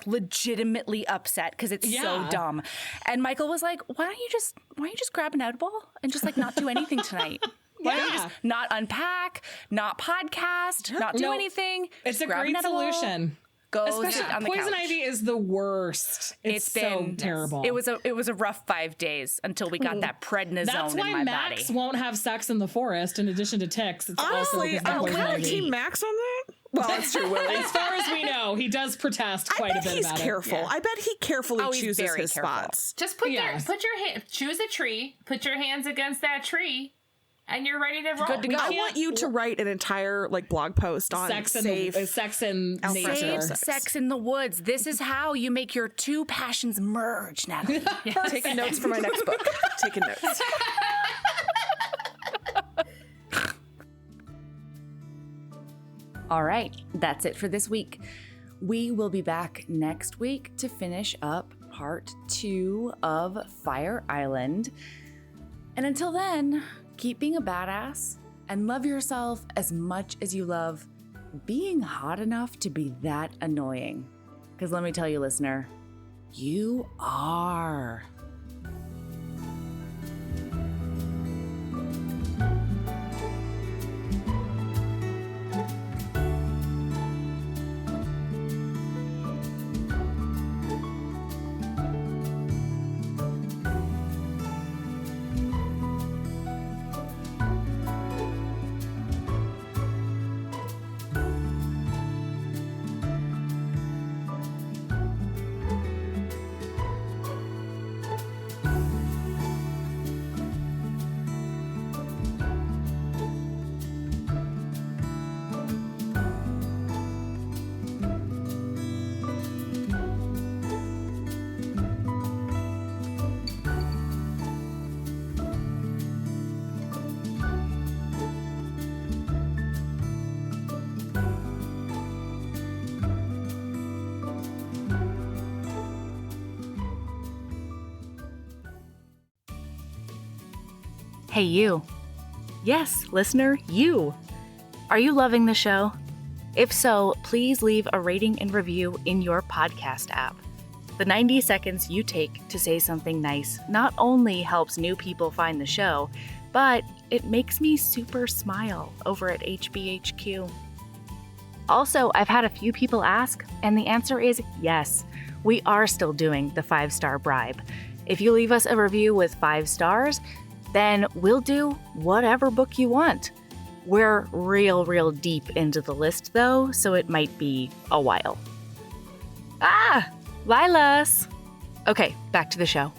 legitimately upset because it's so dumb. And Michael was like, "Why don't you just grab an edible and just like not do anything tonight?" Why don't you just not unpack, not podcast, not do anything? It's Just a grab great an edible, solution. Go Especially sit on the poison couch. ivy is the worst. It's so terrible. It was a rough 5 days until we got that prednisone That's why in my Max body. won't have sex in the forest. In addition to ticks, it's Honestly, also are we poison on ivy. Team Max on that? Well, that's true, Willie. As far as we know, he does protest quite I a bet bit he's about careful. it. I bet he carefully he's chooses very his careful. spots. Just choose a tree, put your hands against that tree, and you're ready to roll. Good to go. I want you to write an entire blog post on Sex in Alfresco nature. Save sex in the woods. This is how you make your two passions merge, Natalie. Taking notes for my next book. Taking notes. All right, that's it for this week. We will be back next week to finish up part 2 of Fire Island. And until then, keep being a badass and love yourself as much as you love being hot enough to be that annoying. Because let me tell you, listener, you are. Hey, you. Yes, listener, you. Are you loving the show? If so, please leave a rating and review in your podcast app. The 90 seconds you take to say something nice not only helps new people find the show, but it makes me super smile over at HBHQ. Also, I've had a few people ask, and the answer is yes. We are still doing the 5-star bribe. If you leave us a review with 5 stars, then we'll do whatever book you want. We're real deep into the list though, so it might be a while. Lilas! Okay, back to the show.